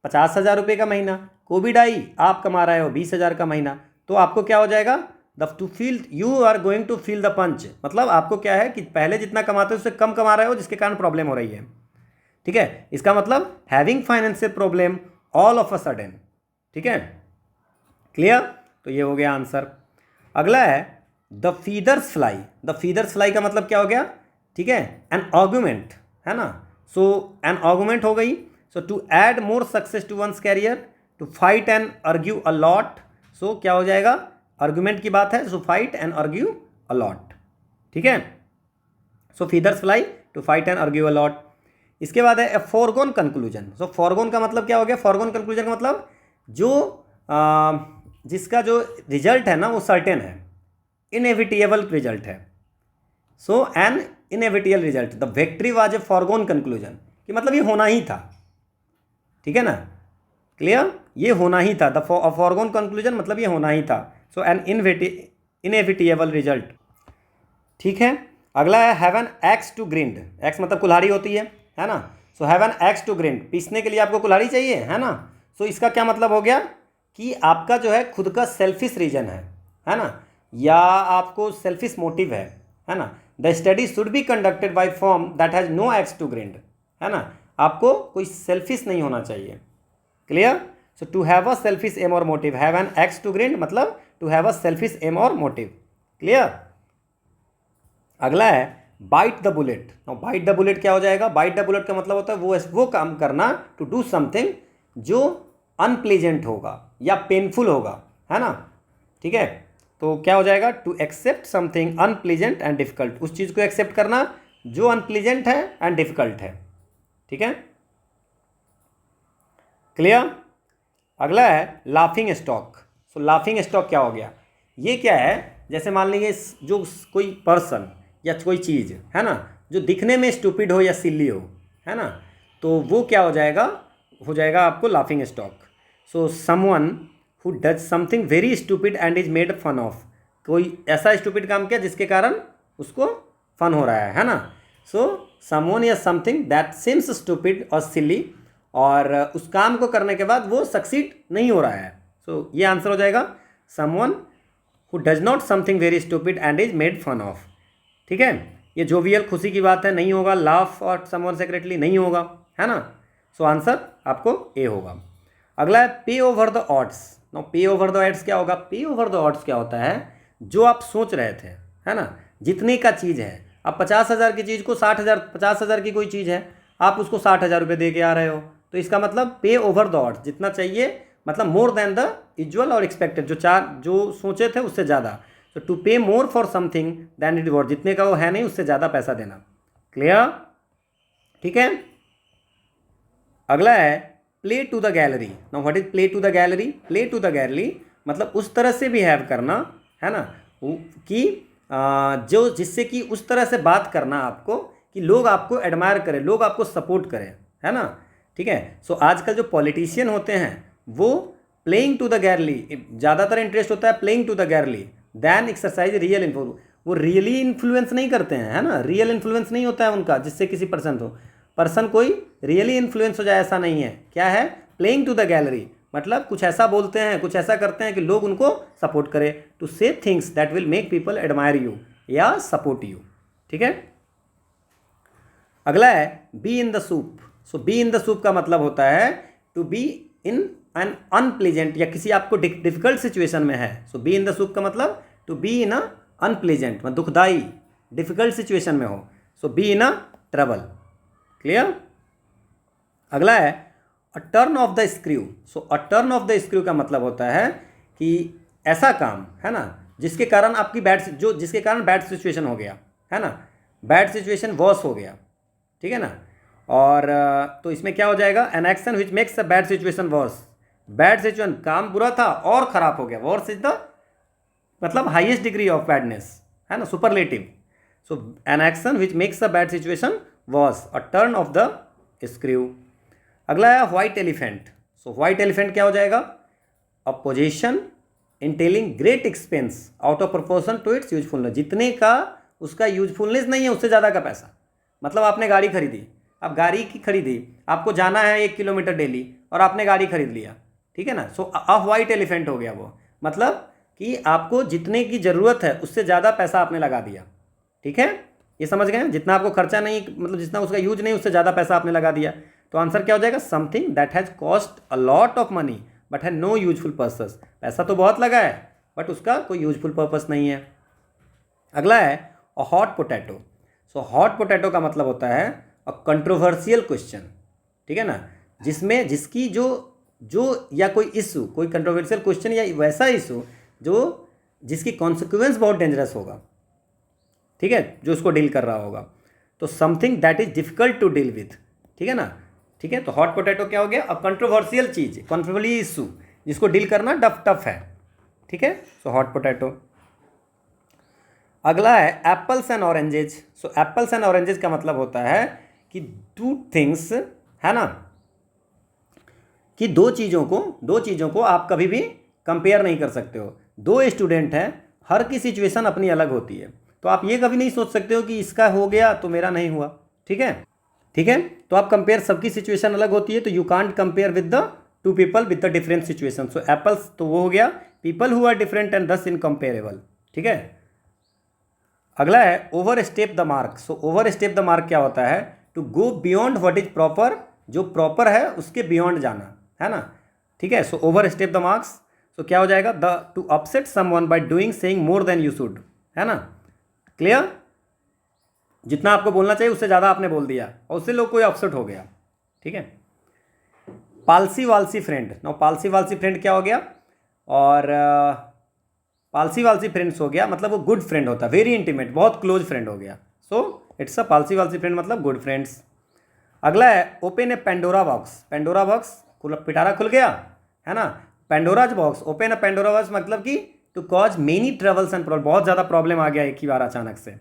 50,000 रुपये का महीना, कोविड आई, आप कमा रहे हो 20,000 का महीना, तो आपको क्या हो जाएगा, the to feel, you are going to feel the punch, मतलब आपको क्या है कि पहले जितना कमाते हो उससे कम कमा रहे हो, जिसके कारण प्रॉब्लम हो रही है। ठीक है। इसका मतलब having financial problem all of a sudden. ठीक है, क्लियर। तो ये हो गया आंसर। अगला है the feathers fly. The feathers fly का मतलब क्या हो गया, ठीक है, एन आर्गुमेंट, है ना। सो एन आर्गुमेंट हो गई। So to add more success to one's career, to fight and argue a lot. सो क्या हो जाएगा, आर्गुमेंट की बात है, so fight and argue a lot. ठीक है। So feathers fly to fight and argue a lot. इसके बाद है a foregone conclusion. So foregone का मतलब क्या हो गया, फॉरगोन कंक्लूजन का मतलब जो जिसका जो रिजल्ट है ना वो सर्टेन है, इनएविटेबल रिजल्ट है। So an inevitable result, the victory was a foregone conclusion, कि मतलब ये होना ही था। ठीक है ना, क्लियर, ये होना ही था। द फॉरगोन कंक्लूजन मतलब ये होना ही था। So an inevitable result. ठीक है। अगला है have an axe to grind. Axe मतलब कुल्हाड़ी होती है ना। So have an axe to grind, पीसने के लिए आपको कुल्हाड़ी चाहिए, है ना। सो इसका क्या मतलब हो गया कि आपका जो है खुद का सेल्फिश रीजन है ना, या आपको सेल्फिश मोटिव है ना। The study should be conducted by firm that has no axe to grind, है ना, आपको कोई सेल्फिश नहीं होना चाहिए। क्लियर। So to have a selfish aim और motive, have an axe to grind मतलब to have a selfish aim और मोटिव। क्लियर। अगला है bite the bullet. Now bite the bullet क्या हो जाएगा, बाइट द बुलेट का मतलब होता है वो काम करना, टू डू समथिंग जो अनप्लेजेंट होगा या पेनफुल होगा, है ना। ठीक है। तो क्या हो जाएगा, to accept something unpleasant and difficult, उस चीज़ को एक्सेप्ट करना जो अनप्लेजेंट है एंड डिफिकल्ट है। ठीक है, क्लियर। अगला है लाफिंग स्टॉक। सो लाफिंग स्टॉक क्या हो गया, ये क्या है, जैसे मान लीजिए जो कोई पर्सन या कोई चीज़ है ना, जो दिखने में स्टूपिड हो या सिल्ली हो, है ना, तो वो क्या हो जाएगा आपको laughing stock. So someone who does something very stupid and is made fun of, कोई ऐसा स्टूपिड काम किया जिसके कारण उसको फन हो रहा है ना। सो समवन या समथिंग दैट सिम्स स्टूपिड और सिली, और उस काम को करने के बाद वो सक्सीड नहीं हो रहा है। सो ये आंसर हो जाएगा someone who does not something very stupid and is made fun of. ठीक है, ये जोवियल खुशी की बात है, नहीं होगा। लाफ और समवन सेक्रेटली नहीं होगा, है ना। सो आंसर आपको ए होगा। अगला है पे ओवर द ऑड्स। नो पे ओवर द ऑड्स क्या होगा? पे ओवर द ऑड्स क्या होता है? जो आप सोच रहे थे, है ना, जितने का चीज़ है, आप 50,000 की चीज़ को 60,000, 50,000 की कोई चीज़ है, आप उसको 60,000 रुपये दे के आ रहे हो, तो इसका मतलब पे ओवर द ऑड्स, जितना चाहिए, मतलब मोर देन द यूजुअल और एक्सपेक्टेड, जो सोचे थे उससे ज़्यादा। तो to pay more for something than it worth, जितने का वो है नहीं उससे ज़्यादा पैसा देना। क्लियर? ठीक है। अगला है play to the gallery. Now what is play to the gallery? Play to the gallery मतलब उस तरह से बिहेव करना, है ना, कि जो जिससे कि उस तरह से बात करना आपको कि लोग आपको एडमायर करें, लोग आपको सपोर्ट करें, है ना। ठीक है। सो आजकल जो पॉलिटिशियन होते हैं वो प्लेइंग टू द गैरली, ज़्यादातर इंटरेस्ट होता है playing to the gallery than exercise real influence. वो रियली इन्फ्लुएंस नहीं करते हैं, है ना, रियल इन्फ्लुएंस नहीं होता है उनका जिससे किसी पर्सन कोई रियली इन्फ्लुएंस हो जाए, ऐसा नहीं है। क्या है? प्लेइंग टू द गैलरी मतलब कुछ ऐसा बोलते हैं, कुछ ऐसा करते हैं कि लोग उनको सपोर्ट करें। To say things that will make people admire you या सपोर्ट यू। ठीक है। अगला है be in the soup. So be in the soup का मतलब होता है to be in an unpleasant, या किसी आपको डिफिकल्ट सिचुएशन में है। So be in the soup का मतलब to be in a unpleasant, मतलब दुखदाई डिफिकल्ट सिचुएशन में हो। So be in a trouble. Clear? अगला है अ turn of the screw. So a turn of the screw का मतलब होता है कि ऐसा काम, है ना, जिसके कारण आपकी जिसके कारण बैड सिचुएशन हो गया, है ना, बैड सिचुएशन वर्स हो गया। ठीक है ना। और तो इसमें क्या हो जाएगा? An action which makes a bad situation worse. Bad situation, काम बुरा था और खराब हो गया। वर्स इज द मतलब हाईएस्ट डिग्री ऑफ बैडनेस, है ना, superlative. So an action which makes a bad situation worse, a turn of the screw. अगला है white elephant. So white elephant क्या हो जाएगा? A possession entailing great expense out of proportion to its usefulness. जितने का उसका usefulness नहीं है उससे ज़्यादा का पैसा। मतलब आपने गाड़ी खरीदी, अब गाड़ी की खरीदी, आपको जाना है 1 किलोमीटर डेली और आपने गाड़ी खरीद लिया, ठीक है ना। सो अ व्हाइट एलिफेंट हो गया वो, मतलब कि आपको जितने की ज़रूरत है उससे ज़्यादा पैसा आपने लगा दिया। ठीक है, ये समझ गए? जितना आपको खर्चा नहीं, मतलब जितना उसका यूज नहीं, उससे ज़्यादा पैसा आपने लगा दिया। तो आंसर क्या हो जाएगा? Something that has cost a lot of money but has no useful purpose. पैसा तो बहुत लगा है बट उसका कोई यूजफुल पर्पस नहीं है। अगला है a hot potato. So hot potato का मतलब होता है अ कंट्रोवर्शियल क्वेश्चन। ठीक है ना, जिसमें जिसकी जो या कोई इशू, कोई कंट्रोवर्शियल क्वेश्चन या वैसा इशू जिसकी कॉन्सिक्वेंस बहुत डेंजरस होगा, ठीक है, जो उसको डील कर रहा होगा। तो something that is difficult to deal with. ठीक है ना। ठीक है, तो हॉट पोटैटो क्या हो गया? अब कंट्रोवर्शियल चीज़, कंट्रोवर्शियल इशू जिसको डील करना टफ है। ठीक है, सो हॉट पोटैटो। अगला है apples and oranges. So apples and oranges का मतलब होता है कि टू थिंग्स, है ना, कि दो चीज़ों को आप कभी भी कंपेयर नहीं कर सकते हो। दो स्टूडेंट हैं, हर की सिचुएशन अपनी अलग होती है, तो आप ये कभी नहीं सोच सकते हो कि इसका हो गया तो मेरा नहीं हुआ। ठीक है, ठीक है, तो आप कंपेयर, सबकी सिचुएशन अलग होती है, तो you can't compare with the two people with the different situation. So apples तो वो हो गया people who are different and thus incomparable. ठीक है। अगला है overstep the mark. So overstep the mark क्या होता है? To go beyond what is proper, जो प्रॉपर है उसके बियॉन्ड जाना, है ना। ठीक है, so overstep the marks. सो क्या हो जाएगा? The to upset someone by doing saying more than you should, है ना। क्लियर? जितना आपको बोलना चाहिए उससे ज़्यादा आपने बोल दिया और उससे लोग कोई अपसेट हो गया। ठीक है। Palsy walsy friend. Now palsy walsy friend क्या हो गया? और पालसी वालसी फ्रेंड्स हो गया, मतलब वो गुड फ्रेंड होता है, वेरी इंटीमेट, बहुत क्लोज फ्रेंड हो गया। So it's a palsy walsy friend, मतलब गुड फ्रेंड्स। अगला है open a Pandora box. Pandora box, पिटारा खुल गया, है ना। Pandora's box, open a Pandora box मतलब कि to cause many troubles and problem, बहुत ज़्यादा प्रॉब्लम आ गया एक ही बार अचानक से।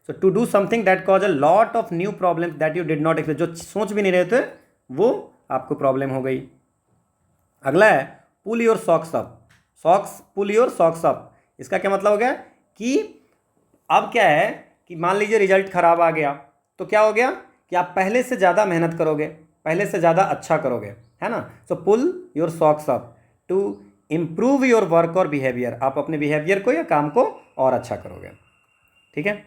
So to do something that cause a lot of new problem that you did not expect, जो सोच भी नहीं रहे थे वो आपको प्रॉब्लम हो गई। अगला है pull your socks up, socks pull your socks up, इसका क्या मतलब हो गया कि अब क्या है कि मान लीजिए रिजल्ट खराब आ गया तो क्या हो गया कि आप पहले से ज़्यादा मेहनत करोगे, पहले से ज़्यादा अच्छा करोगे, है ना। So pull your socks up to improve your work और बिहेवियर, आप अपने बिहेवियर को या काम को और अच्छा करोगे, ठीक है।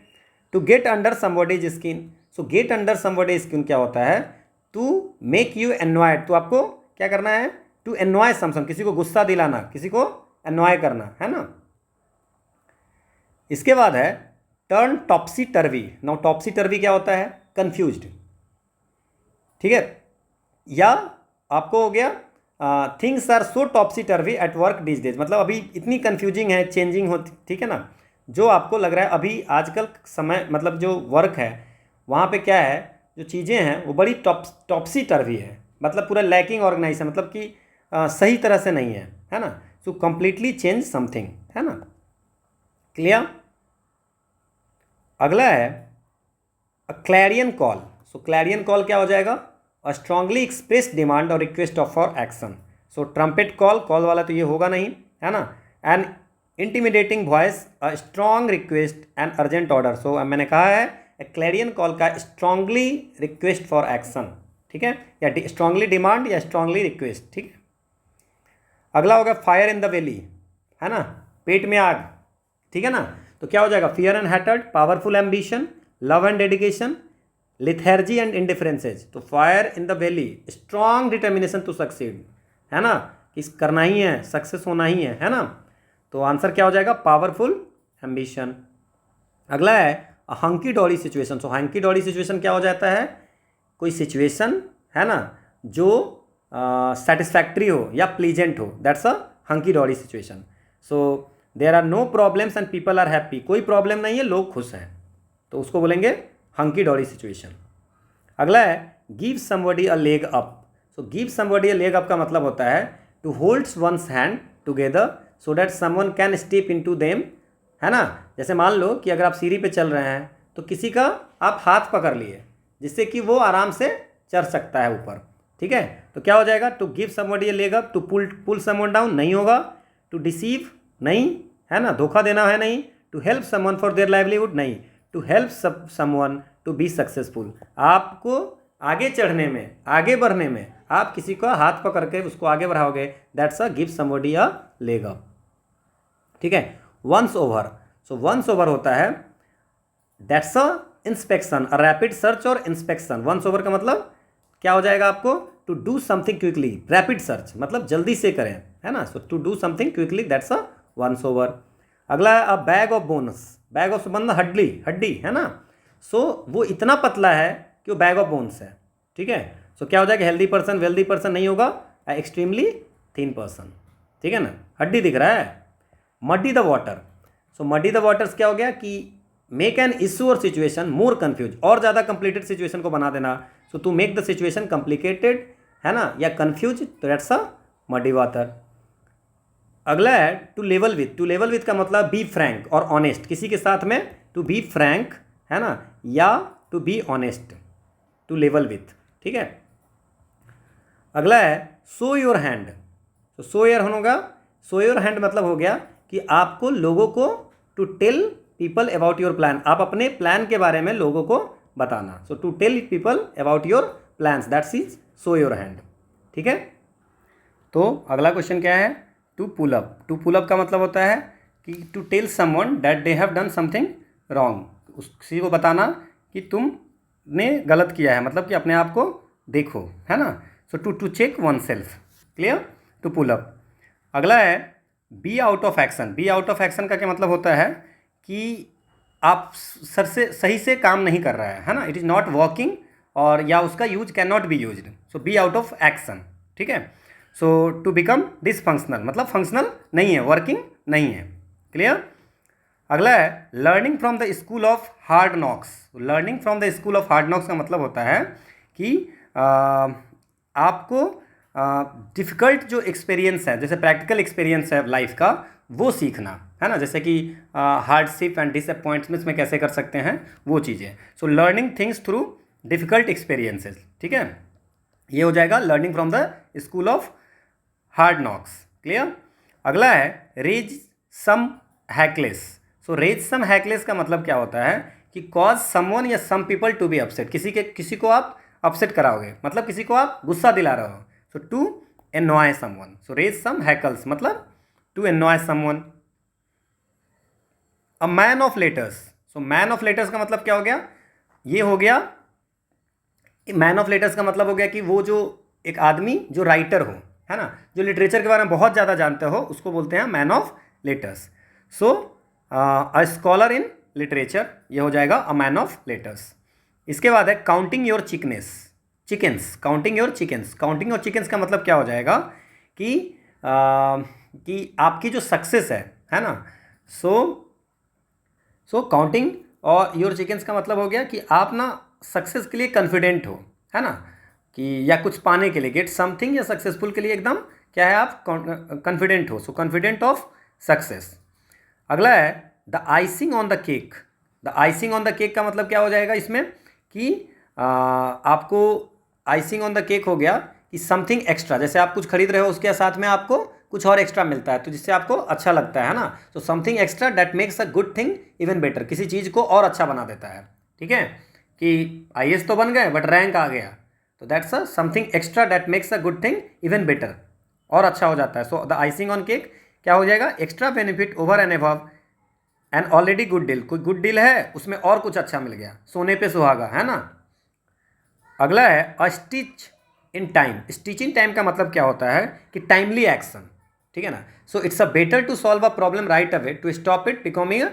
To get under somebody's skin, so get under somebody's skin क्या होता है, टू मेक यू एनॉयड, तो आपको क्या करना है, टू एनॉय समसम, किसी को गुस्सा दिलाना, किसी को एनॉय करना, है ना। इसके बाद है टर्न टॉप्सी टर्वी, नाउ टॉप्सी टर्वी क्या होता है, कंफ्यूज्ड, ठीक है। या आपको हो गया things are so topsy turvy at work this days, मतलब अभी इतनी कंफ्यूजिंग है, चेंजिंग होती, ठीक है ना। जो आपको लग रहा है अभी आजकल समय, मतलब जो वर्क है वहाँ पे क्या है, जो चीज़ें हैं वो बड़ी टॉप्सी टर्वी है, मतलब पूरा लैकिंग ऑर्गेनाइज है, मतलब कि सही तरह से नहीं है ना। सो कंप्लीटली चेंज समथिंग, है ना, क्लियर। अगला है a clarion call, so clarion call क्या हो जाएगा, अ स्ट्रांगली एक्सप्रेस डिमांड और request of for action. So trumpet call, call वाला तो ये होगा नहीं, है ना। An intimidating voice, a strong request and urgent order, so मैंने कहा है क्लैरियन कॉल का स्ट्रांगली रिक्वेस्ट फॉर एक्शन, ठीक है, या स्ट्रांगली डिमांड या स्ट्रांगली रिक्वेस्ट, ठीक है। अगला होगा फायर इन द वैली, है ना, पेट में आग, ठीक है ना। तो क्या हो जाएगा, fear and hatred, powerful ambition, love and dedication, lethargy and indifferences. तो fire in the valley, strong determination to succeed, है ना, कि करना ही है, सक्सेस होना ही है ना। तो आंसर क्या हो जाएगा, पावरफुल एम्बिशन। अगला है हंकी डॉरी सिचुएशन, सो हंकी डॉरी सिचुएशन क्या हो जाता है, कोई सिचुएशन, है ना, जो सेटिस्फैक्ट्री हो या प्लीजेंट हो, that's a hunky dory situation. So there are no problems and people are happy, कोई प्रॉब्लम नहीं है, लोग खुश हैं, तो उसको बोलेंगे हंकी डॉरी सिचुएशन। अगला है give somebody a leg up, so give somebody a leg up का मतलब होता है to holds one's hand together so that someone can step into them, है ना। जैसे मान लो कि अगर आप सीढ़ी पे चल रहे हैं तो किसी का आप हाथ पकड़ लिए जिससे कि वो आराम से चढ़ सकता है ऊपर, ठीक है। तो क्या हो जाएगा, to give somebody a leg up, to pull someone down नहीं होगा, टू डिसीव नहीं, है ना, धोखा देना है नहीं, to help someone for their livelihood नहीं, to help someone to be successful, आपको आगे चढ़ने में, आगे बढ़ने में आप किसी का हाथ पकड़ के उसको आगे बढ़ाओगे, that's a give somebody a leg up, ठीक है। Once over, so once over होता है that's a inspection, a rapid search और इंस्पेक्शन। वंस ओवर का मतलब क्या हो जाएगा आपको, to do something quickly, rapid search मतलब जल्दी से करें, है ना। So to do something quickly, that's a once over. अगला है a bag of bones, bag of मतलब हड्डी, हड्डी, है ना। सो वो इतना पतला है कि वो बैग ऑफ बोन्स है, ठीक है। सो क्या हो जाएगा, हेल्दी पर्सन, वेल्दी पर्सन नहीं होगा, एक्सट्रीमली थिन पर्सन, ठीक है ना, हड्डी दिख रहा है। Muddy the water, so muddy the waters क्या हो गया कि मेक एन इशू और सिचुएशन मोर कन्फ्यूज, और ज़्यादा कंप्लीटेड सिचुएशन को बना देना, so to make the situation complicated, है ना, या कन्फ्यूज, तो दैट्स अ मडी वाटर। अगला है to level with, to level with का मतलब बी फ्रैंक और ऑनेस्ट, किसी के साथ में टू बी फ्रैंक, है ना, या to be honest, to level with, ठीक है। अगला है शो योर हैंड, तो शो योर होगा, शो योर हैंड मतलब हो गया कि आपको लोगों को to tell people about your plan, आप अपने प्लान के बारे में लोगों को बताना, so to tell people about your plans, that's is show your hand, ठीक है। तो अगला क्वेश्चन क्या है, to pull up, to pull up का मतलब होता है कि to tell someone that they have done something wrong, किसी को बताना कि तुमने गलत किया है, मतलब कि अपने आप को देखो, है ना। So to check one self, clear, to pull up. अगला है be out of action, be out of action का क्या मतलब होता है कि आप सर से सही से काम नहीं कर रहा है ना, इट इज़ नॉट वर्किंग, और या उसका use can not be used, so be out of action, ठीक है। सो टू बिकम डिसफंक्शनल मतलब फंक्शनल नहीं है, वर्किंग नहीं है, क्लियर। अगला है learning from the school of hard knocks, learning from the school of hard knocks का मतलब होता है कि आपको डिफ़िकल्ट जो एक्सपीरियंस है, जैसे प्रैक्टिकल एक्सपीरियंस है लाइफ का, वो सीखना, है ना, जैसे कि हार्डशिप एंड डिसअपॉइंटमेंट्स में कैसे कर सकते हैं वो चीज़ें। So learning things through difficult experiences, ठीक है, ये हो जाएगा learning from the school of hard knocks. Clear. अगला है रेज सम हैकलेस। सो रेज सम हैकलेस का मतलब क्या होता है कि कॉज समवन या some people to be upset, किसी को आप अपसेट कराओगे, मतलब किसी को आप गुस्सा दिला रहे हो। So to annoy someone, so raise some hackles मतलब to annoy someone. A man of letters, so man of letters का मतलब क्या हो गया, ये हो गया मैन ऑफ लेटर्स का मतलब हो गया कि वो जो एक आदमी जो राइटर हो, है ना, जो लिटरेचर के बारे में बहुत ज़्यादा जानते हो, उसको बोलते हैं man of letters. So a scholar in literature, ये हो जाएगा अ मैन ऑफ लेटर्स। इसके बाद है counting your chickens, counting your chickens. Counting your chickens का मतलब क्या हो जाएगा कि आपकी जो सक्सेस है ना, सो काउंटिंग और योर चिकन्स का मतलब हो गया कि आप ना सक्सेस के लिए कॉन्फिडेंट हो, है ना, कि या कुछ पाने के लिए, गेट समथिंग या सक्सेसफुल के लिए एकदम क्या है, आप कॉन्फिडेंट हो। So confident of success. अगला है the icing on the cake. The icing on the cake का मतलब क्या हो जाएगा इसमें कि आपको आइसिंग ऑन द केक हो गया कि समथिंग एक्स्ट्रा, जैसे आप कुछ खरीद रहे हो उसके साथ में आपको कुछ और एक्स्ट्रा मिलता है तो जिससे आपको अच्छा लगता है ना, तो something extra that makes a good thing even better, किसी चीज़ को और अच्छा बना देता है। ठीक है, कि आईएएस तो बन गए बट रैंक आ गया, तो that's a something extra that makes a good thing even better, और अच्छा हो जाता है। So the icing on cake क्या हो जाएगा, extra benefit over and above an already good deal, कोई गुड डील है उसमें और कुछ अच्छा मिल गया, सोने पे सुहागा, है ना। अगला है अ stitch in time. Stitch in time का मतलब क्या होता है कि टाइमली एक्शन, ठीक है ना। So it's a better to solve a problem right away to stop it becoming a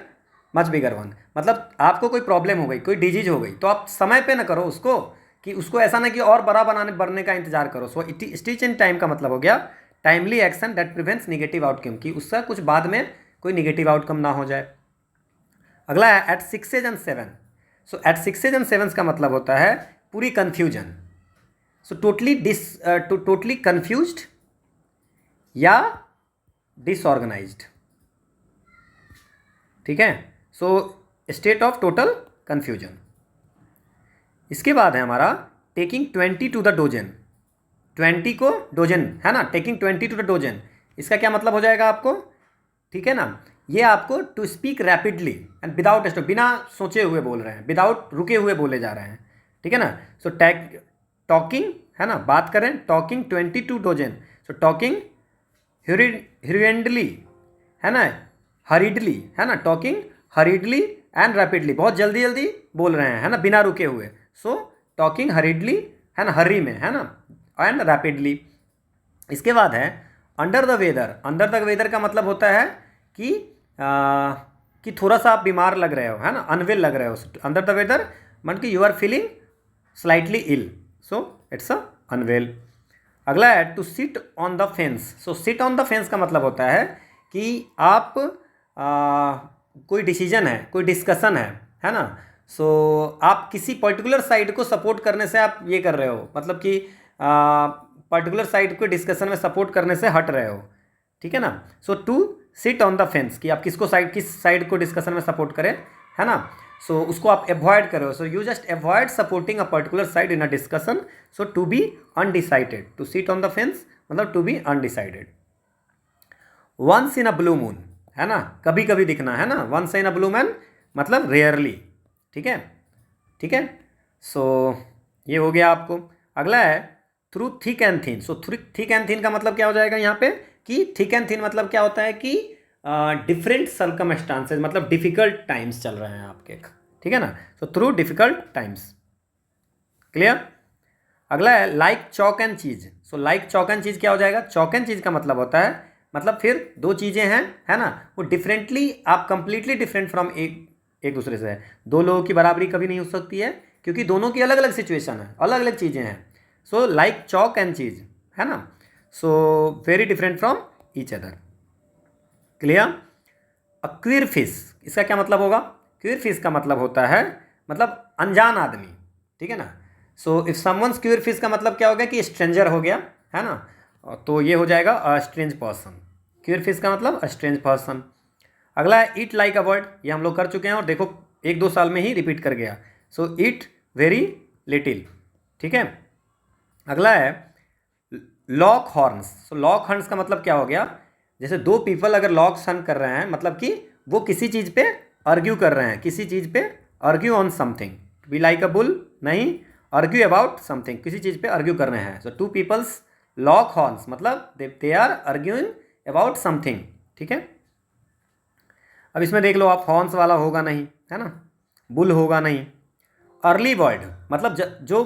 much bigger one. मतलब आपको कोई प्रॉब्लम हो गई, कोई डिजीज हो गई, तो आप समय पे ना करो उसको, कि उसको ऐसा ना कि और बड़ा बढ़ने का इंतजार करो। सो स्टिच इन टाइम का मतलब हो गया timely action that prevents negative outcome, कि उससे कुछ बाद में कोई निगेटिव आउटकम ना हो जाए। अगला है at 6 and 7। So at 6 and 7 का मतलब होता है पूरी कन्फ्यूजन। सो टोटली कन्फ्यूज्ड या डिसऑर्गेनाइज्ड, ठीक है। So state of total confusion. इसके बाद है हमारा टेकिंग 20 टू द डोजन। 20 को डोजन, है ना, टेकिंग 20 टू द डोजन, इसका क्या मतलब हो जाएगा आपको, ठीक है ना, ये आपको to speak rapidly and without stop, बिना सोचे हुए बोल रहे हैं, विदाउट रुके हुए बोले जा रहे हैं, ठीक है ना। सो टॉकिंग, है ना, बात करें, talking 20 to dozen. So talking hurriedly, है ना, हरीडली, है ना, टॉकिंग हरीडली एंड रैपिडली, बहुत जल्दी जल्दी बोल रहे हैं, है ना, बिना रुके हुए। सो टॉकिंग हरीडली, है ना, हरी में, है ना, एंड रैपिडली। इसके बाद है under the weather. Under the weather का मतलब होता है कि कि थोड़ा सा आप बीमार लग रहे हो, है ना, अनवेल लग रहे हो। अंडर द वेदर मतलब कि you are feeling slightly ill, so it's a unwell. अगला है to sit on the fence. So sit on the fence का मतलब होता है कि आप कोई डिसीजन है, कोई डिस्कशन है ना, सो आप किसी पर्टिकुलर साइड को सपोर्ट करने से आप ये कर रहे हो, मतलब कि पर्टिकुलर साइड को डिस्कशन में सपोर्ट करने से हट रहे हो, ठीक है ना। So to sit on the fence, कि आप किस साइड को डिस्कशन में सपोर्ट करें, है ना, सो उसको आप अवॉइड करो। So you just avoid supporting a particular side in a discussion. So to be undecided, to sit on the fence मतलब to be undecided. Once in a blue moon, है ना, कभी कभी दिखना, है ना, once in a blue moon मतलब rarely, ठीक है, ठीक है। सो ये हो गया आपको। अगला है through thick and thin. So through thick and thin का मतलब क्या हो जाएगा यहाँ पे कि थिक एंड थिन मतलब क्या होता है कि डिफरेंट सर्कमस्टांसेस, मतलब डिफिकल्ट टाइम्स चल रहे हैं आपके, ठीक है ना। So through difficult times. Clear. अगला है लाइक चॉक एंड चीज। सो लाइक चॉक एंड चीज क्या हो जाएगा, चॉक एंड चीज का मतलब होता है, मतलब फिर दो चीज़ें हैं, है ना, वो डिफरेंटली, आप कंप्लीटली डिफरेंट फ्रॉम एक दूसरे से है। दो लोगों की बराबरी कभी नहीं हो सकती है क्योंकि दोनों की अलग अलग सिचुएशन है, अलग अलग चीज़ें हैं। So like chalk and cheese, है ना, so very different from each other. Clear. A queer fish, इसका क्या मतलब होगा, क्विर फिश का मतलब होता है मतलब अनजान आदमी, ठीक है ना। सो इफ समवन्स क्विर फिश का मतलब क्या हो गया कि स्ट्रेंजर हो गया, है ना, तो ये हो जाएगा a strange person. Cure fish का मतलब स्ट्रेंज पर्सन। अगला है ईट लाइक अ बर्ड, ये हम लोग कर चुके हैं और देखो 1-2 साल में ही रिपीट कर गया। सो ईट वेरी लिटिल, ठीक है। अगला है लॉक हॉर्न्स। सो लॉक हॉर्न्स का मतलब क्या हो गया, जैसे दो पीपल अगर लॉक हॉर्न कर रहे हैं मतलब कि वो किसी चीज़ पे आर्ग्यू कर रहे हैं, किसी चीज़ पे argue on something. Be like a bull नहीं, आर्ग्यू अबाउट समथिंग, किसी चीज़ पे आर्ग्यू कर रहे हैं। So two peoples lock horns मतलब they are arguing about something, ठीक है। अब इसमें देख लो आप, हॉर्न्स वाला होगा नहीं, है ना, बुल होगा नहीं। अर्ली बर्ड मतलब जो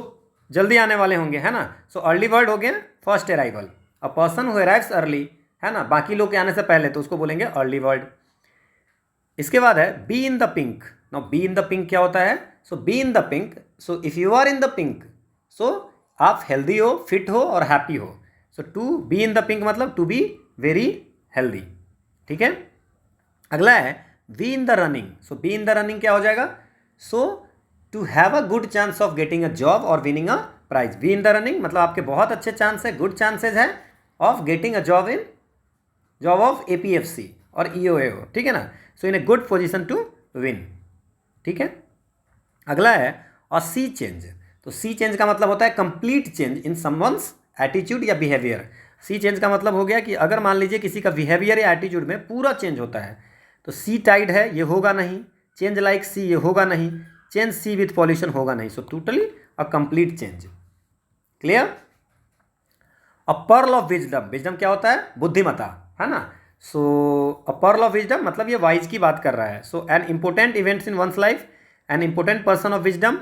जल्दी आने वाले होंगे, है ना। सो अर्ली बर्ड हो गया first arrival, a person who arrives early, है ना, बाकी लोग के आने से पहले, तो उसको बोलेंगे अर्ली बर्ड। इसके बाद है be in the pink. Now be in the pink क्या होता है, so be in the pink, so if you are in the pink, so आप हेल्दी हो, फिट हो और हैप्पी हो। So to be in the pink मतलब to be very healthy, ठीक है। अगला है be in the running. So be in the running क्या हो जाएगा, so to have a good chance of getting a job और winning a prize. Be in the running मतलब आपके बहुत अच्छे चांस है, गुड चांसेज है of getting a job in job of APFC और EOAO, ठीक है ना। So in a good position to win, ठीक है। अगला है अ सी चेंज। तो सी चेंज का मतलब होता है complete change in someone's attitude या बिहेवियर। सी चेंज का मतलब हो गया कि अगर मान लीजिए किसी का बिहेवियर या एटीट्यूड में पूरा चेंज होता है, तो सी टाइड है ये होगा नहीं, चेंज लाइक सी ये होगा नहीं, चेंज सी विथ पॉल्यूशन होगा नहीं। So totally a complete change, clear. A pearl of wisdom, wisdom क्या होता है, बुद्धिमता, है ना। So a pearl of wisdom मतलब ये वाइज की बात कर रहा है। So an important events in one's life, an important person of wisdom,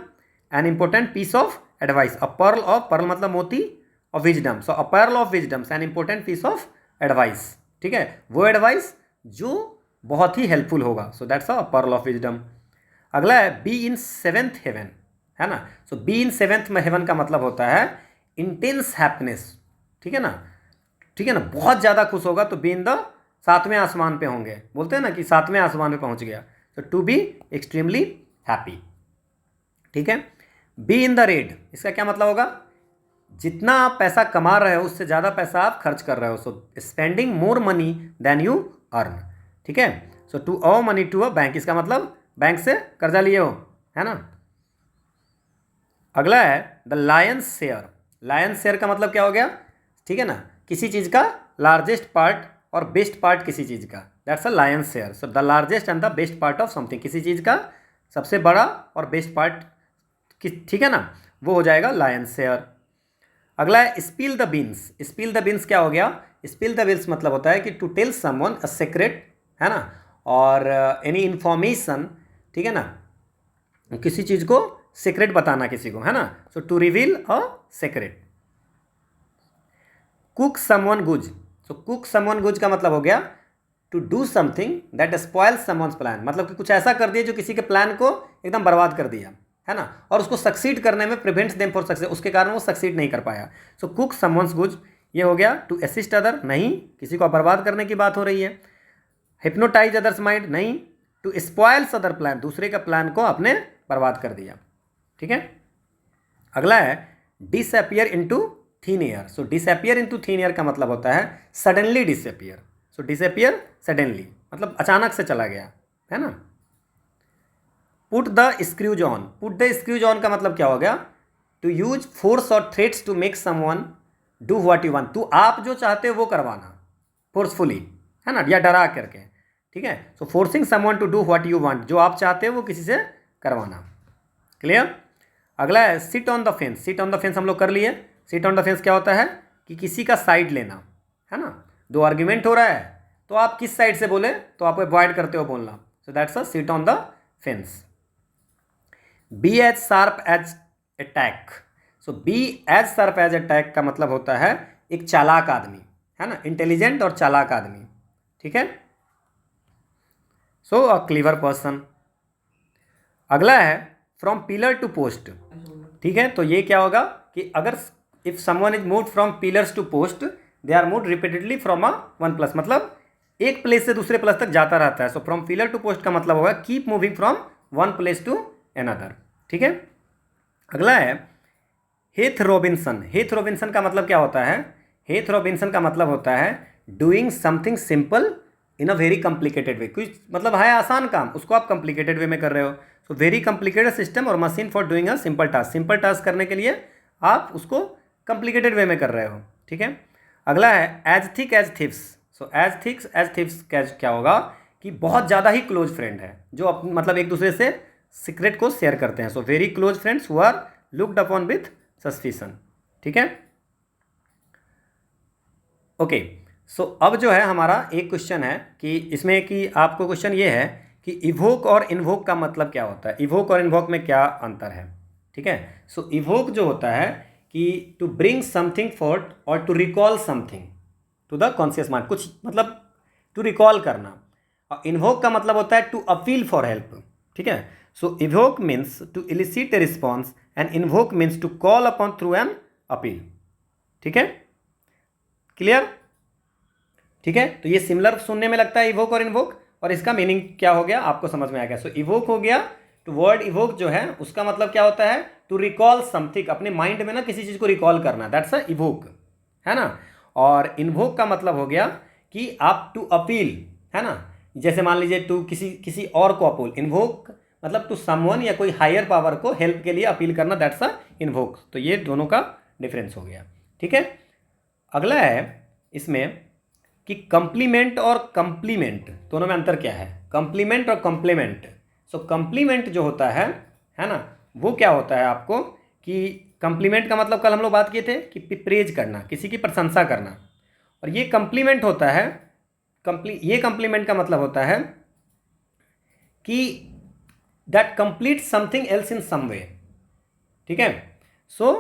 an important piece of advice. A pearl मतलब मोती, of wisdom, so a pearl of wisdom an important piece of advice, ठीक है, वो advice जो बहुत ही helpful होगा। सो that's a pearl of wisdom. अगला है बी इन सेवेंथ हेवन, है ना। सो बी इन सेवेंथ में हेवन का मतलब होता है इंटेंस हैप्पीनेस, ठीक है ना, ठीक है ना, बहुत ज़्यादा खुश होगा तो बी इन द सातवें आसमान पे होंगे, बोलते हैं ना कि सातवें आसमान पे पहुंच गया। तो टू बी एक्सट्रीमली हैप्पी, ठीक है। बी इन द रेड, इसका क्या मतलब होगा, जितना आप पैसा कमा रहे हो उससे ज़्यादा पैसा आप खर्च कर रहे हो। So spending more money than you earn, ठीक है। So to owe money to a bank, इसका मतलब बैंक से कर्जा लिए हो, है ना। अगला है the Lions share. Lions share का मतलब क्या हो गया, ठीक है ना, किसी चीज़ का लार्जेस्ट पार्ट और बेस्ट पार्ट किसी चीज़ का, that's a Lions share. So the largest and the best part of something, किसी चीज़ का सबसे बड़ा और बेस्ट पार्ट, ठीक है ना, वो हो जाएगा लायंस शेयर। अगला है spill the beans. Spill the beans क्या हो गया, स्पिल द बीन्स मतलब होता है कि to tell someone a secret, है ना, और एनी इंफॉर्मेशन, ठीक है ना, किसी चीज़ को सीक्रेट बताना किसी को, है ना। So to reveal a secret. Cook someone goose. So cook someone goose का मतलब हो गया to do something that spoils someone's plan, मतलब कि कुछ ऐसा कर दिया जो किसी के प्लान को एकदम बर्बाद कर दिया, है ना, और उसको सक्सीड करने में प्रिवेंट्स देम फॉर सक्सेस, उसके कारण वो सक्सीड नहीं कर पाया। सो कुक समवन्स गुज, ये हो गया टू असिस्ट अदर, नहीं किसी को बर्बाद करने की बात हो रही है। हिप्नोटाइज अदर्स माइंड, नहीं टू स्पॉइल्स अदर प्लान, दूसरे का प्लान को आपने बर्बाद कर दिया, ठीक है। अगला है disappear into thin air. So disappear into thin air का मतलब होता है suddenly disappear. So disappear suddenly मतलब अचानक से चला गया, है ना। Put the screws on. Put the screws on का मतलब क्या हो गया, टू यूज फोर्स और threats to make someone do what you want. तू आप जो चाहते हो वो करवाना फोर्सफुली, है ना, या डरा करके, ठीक है। So forcing someone to do what you want, जो आप चाहते हो वो किसी से करवाना, क्लियर। अगला है seat on the fence. Seat on the fence हम लोग कर लिए। सिट ऑन द फेंस क्या होता है कि किसी का साइड लेना, है ना, दो आर्ग्यूमेंट हो रहा है तो आप किस साइड से बोले तो आप अवॉइड करते हो बोलना। So that's a sit on the fence. Be as sharp as attack. So be as sharp as attack का मतलब होता है एक चालाक आदमी, है ना, इंटेलिजेंट और चालाक आदमी, ठीक है। सो अ क्लीवर पर्सन। अगला है फ्रॉम पिलर टू पोस्ट, ठीक है। तो ये क्या होगा कि अगर if someone is moved from pillars to post, they are moved repeatedly from a one place, मतलब एक प्लेस से दूसरे प्लस तक जाता रहता है। So from pillar to post का मतलब होगा keep moving from one place to another, ठीक है। अगला है हेथ रॉबिन्सन। हेथ रॉबिन्सन का मतलब क्या होता है, हेथ रॉबिन्सन का मतलब होता है doing something simple in a very complicated way, कुछ मतलब है आसान काम, उसको आप कॉम्प्लिकेटेड वे में कर रहे हो। सो वेरी कॉम्प्लिकेटेड सिस्टम और machine for doing a simple task, simple task करने के लिए आप उसको कॉम्प्लिकेटेड वे में कर रहे हो, ठीक है। अगला है as thick as thieves. So as thick as thieves क्या होगा कि बहुत ज़्यादा ही क्लोज फ्रेंड है, जो मतलब एक दूसरे से सीक्रेट को शेयर करते हैं। So very close friends who are looked upon with suspicion, ठीक है। ओके, सो अब जो है हमारा एक क्वेश्चन है कि इसमें कि आपको क्वेश्चन ये है कि इवोक और इन्वोक का मतलब क्या होता है, इवोक और इन्वोक में क्या अंतर है, ठीक है। सो इवोक जो होता है कि टू ब्रिंग समथिंग फॉर और to recall something to the conscious mind, कुछ मतलब टू रिकॉल करना। और इन्वोक का मतलब होता है टू अपील फॉर हेल्प, ठीक है। So evoke means to elicit a response and invoke means to call upon through an appeal, ठीक है। क्लियर, ठीक है। तो ये सिमिलर सुनने में लगता है इवोक और इन्वोक, और इसका मीनिंग क्या हो गया आपको समझ में आ गया। सो इवोक हो गया, तो वर्ड इवोक जो है उसका मतलब क्या होता है, टू रिकॉल समथिंग, अपने माइंड में ना किसी चीज़ को रिकॉल करना, दैट्स अ इवोक, है ना। और इन्वोक का मतलब हो गया कि आप टू अपील, है ना, जैसे मान लीजिए टू किसी और को अपील, इन्वोक मतलब टू समवन या कोई हायर पावर को हेल्प के लिए अपील करना, दैट्स अ इन्वोक। तो ये दोनों का डिफरेंस हो गया, ठीक है। अगला है इसमें कि कंप्लीमेंट और कंप्लीमेंट दोनों में अंतर क्या है, कंप्लीमेंट और कंप्लीमेंट। सो कंप्लीमेंट जो होता है ना, वो क्या होता है आपको कि कंप्लीमेंट का मतलब कल हम लोग बात किए थे कि प्रेज करना, किसी की प्रशंसा करना। और ये कंप्लीमेंट होता है, ये कंप्लीमेंट का मतलब होता है कि that complete something else in some way, ठीक है। So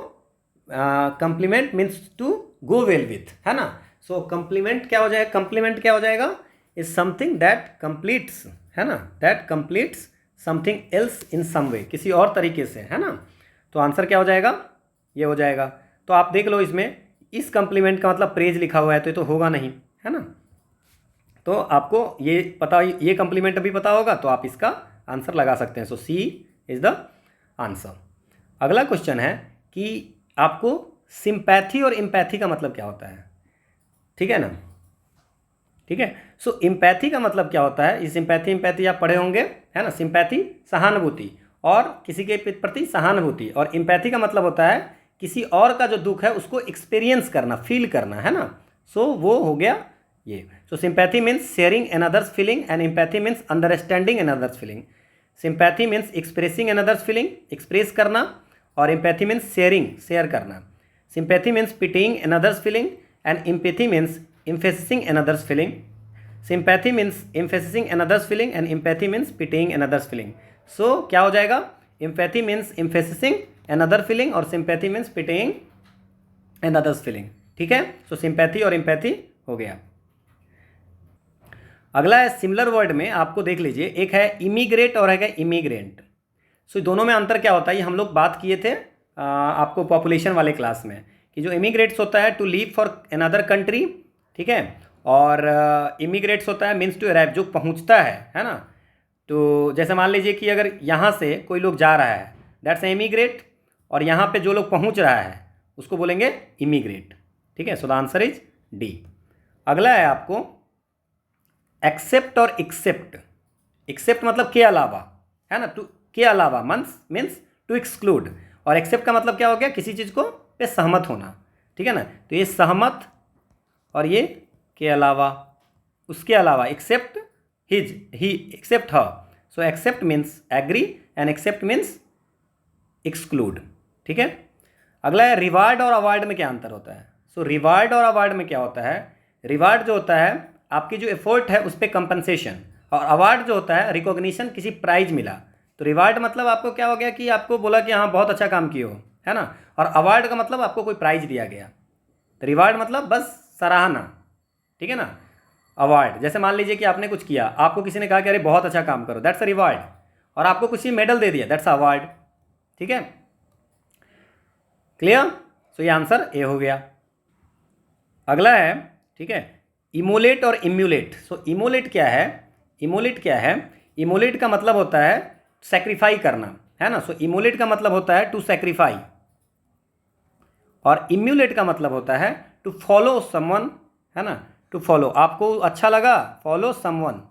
complement means to go well with, है ना। सो कंप्लीमेंट क्या हो जाएगा, कंप्लीमेंट क्या हो जाएगा, इज समथिंग दैट कंप्लीट्स, है ना, that completes something else in some way, किसी और तरीके से, है ना। तो आंसर क्या हो जाएगा, ये हो जाएगा। तो आप देख लो इसमें इस कंप्लीमेंट का मतलब प्रेज लिखा हुआ है, तो ये तो होगा नहीं, है ना। तो आपको ये पता, ये कंप्लीमेंट भी पता होगा, तो आप इसका आंसर लगा सकते हैं। सो सी इज द आंसर। अगला क्वेश्चन है कि आपको सिंपैथी और इम्पैथी का मतलब क्या होता है, ठीक है ना, ठीक है। सो इम्पैथी का मतलब क्या होता है, ये सिंपैथी आप पढ़े होंगे, है ना। सिंपैथी सहानुभूति, और किसी के प्रति सहानुभूति, और इम्पैथी का मतलब होता है किसी और का जो दुख है उसको एक्सपीरियंस करना, फील करना, है ना। सो वो हो गया ये। So sympathy means sharing another's feeling and empathy means understanding another's feeling. Sympathy means expressing another's feeling, express करना, और इम्पैथी मीन्स शेयरिंग, शेयर करना। Sympathy means pitying another's feeling and empathy means emphasizing another's feeling. Sympathy means emphasizing another's feeling and empathy means pitying another's feeling. So क्या हो जाएगा, empathy means emphasizing another feeling और sympathy means pitying another's feeling, ठीक है। So sympathy और empathy हो गया। अगला है सिमिलर वर्ड में, आपको देख लीजिए, एक है इमिग्रेट और है इमिग्रेंट। सो दोनों में अंतर क्या होता है, ये हम लोग बात किए थे आपको पॉपुलेशन वाले क्लास में, कि जो इमिग्रेट्स होता है to leave for another country, ठीक है। और इमिग्रेट्स होता है मीन्स टू अराइव, जो पहुंचता है ना। तो जैसे मान लीजिए कि अगर यहाँ से कोई लोग जा रहा है, दैट्स ए इमिग्रेट, और यहाँ पे जो लोग पहुंच रहा है उसको बोलेंगे इमिग्रेट, ठीक है। So the answer is D. अगला है आपको एक्सेप्ट और एक्सेप्ट। एक्सेप्ट मतलब के अलावा, है ना, टू के अलावा मीन्स टू एक्सक्लूड, और एक्सेप्ट का मतलब क्या हो गया, किसी चीज़ को पे सहमत होना, ठीक है ना। तो ये सहमत और ये के अलावा, उसके अलावा, except his, he, except her. So accept means agree and except means exclude, ठीक है। अगला है रिवार्ड और अवार्ड में क्या अंतर होता है। सो रिवार्ड और अवार्ड में क्या होता है, रिवार्ड जो होता है आपकी जो एफर्ट है उस पर कंपनसेशन, और अवार्ड जो होता है रिकॉग्निशन, किसी प्राइज मिला। तो रिवार्ड मतलब आपको क्या हो गया कि आपको बोला कि हाँ बहुत अच्छा काम किए हो, है ना। और अवार्ड का मतलब आपको कोई प्राइज दिया गया। तो रिवार्ड मतलब बस सराहना, ठीक है ना। अवार्ड जैसे मान लीजिए कि आपने कुछ किया, आपको किसी ने कहा कि अरे बहुत अच्छा काम करो, दैट्स अ रिवार्ड, और आपको किसी मेडल दे दिया, दैट्स अ अवार्ड, ठीक है। क्लियर। सो ये आंसर ए हो गया। अगला है, ठीक है, इमोलेट और इम्यूलेट। सो इमोलेट क्या है, इमोलेट क्या है, इमोलेट का मतलब होता है सेक्रीफाई करना, है ना। सो इमोलेट का मतलब होता है टू सेक्रीफाई, और इम्यूलेट का मतलब होता है टू फॉलो समवन, है ना, टू फॉलो, आपको अच्छा लगा, follow someone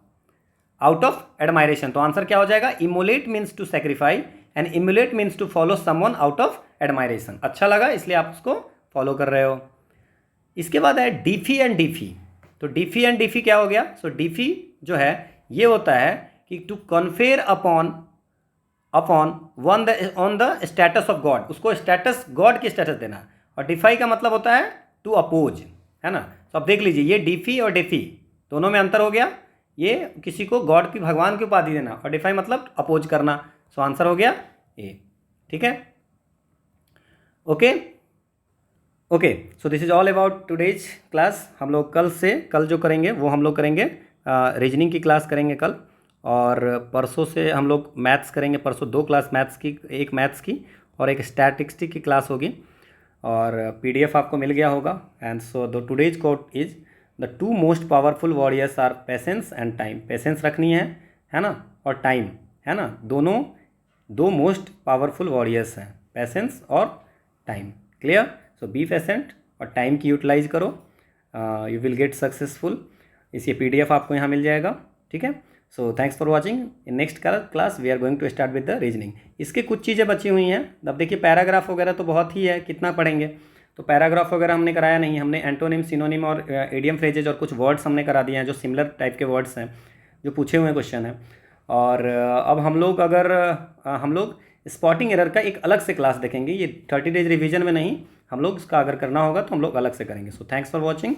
out of admiration, तो आंसर क्या हो जाएगा, emulate means to sacrifice and emulate means to follow someone out of admiration, अच्छा लगा इसलिए आप उसको फॉलो कर रहे हो। इसके बाद है डीफी एंड डीफी, तो डीफी एंड डीफी क्या हो गया, सो डीफी जो है ये होता है कि to confer upon one the on the status of god, उसको स्टेटस गॉड की स्टेटस देना, और डिफाई का मतलब होता है टू अपोज, है ना। तो अब देख लीजिए ये डीफी और डेफी दोनों में अंतर हो गया, ये किसी को गॉड की, भगवान की उपाधि देना, और डिफाई मतलब अपोज करना, सो आंसर हो गया ए, ठीक है। Okay okay, so this is all about today's class. हम लोग कल जो करेंगे वो हम लोग करेंगे रीजनिंग की क्लास करेंगे कल, और परसों से हम लोग मैथ्स करेंगे, परसों 2 क्लास मैथ्स की, एक मैथ्स की और एक स्टैटिस्टिक्स की क्लास होगी, और पीडीएफ आपको मिल गया होगा। And so the today's quote is the 2 most powerful warriors are patience and time, patience रखनी है ना, और टाइम, है ना, दोनों 2 मोस्ट पावरफुल वॉरियर्स हैं, पेशेंस और time, clear. So be patient और टाइम की यूटिलाइज करो, यू विल गेट सक्सेसफुल। इस ये पीडीएफ आपको यहाँ मिल जाएगा, ठीक है। So thanks for watching, in next class we are going to start with the reasoning. इसके कुछ चीज़ें बची हुई हैं, अब देखिए पैराग्राफ वगैरह तो बहुत ही है, कितना पढ़ेंगे, तो पैराग्राफ वगैरह हमने कराया नहीं, हमने एंटोनिम, सिनोनिम और एडियम फ्रेजेज और कुछ वर्ड्स हमने करा दिए हैं जो सिमिलर टाइप के वर्ड्स हैं जो पूछे हुए क्वेश्चन हैं। और अब हम लोग हम लोग स्पॉटिंग एरर का एक अलग से क्लास देखेंगे, ये 30 डेज रिवीजन में नहीं, हम लोग इसका अगर करना होगा तो हम लोग अलग से करेंगे। सो थैंक्स फॉर वॉचिंग,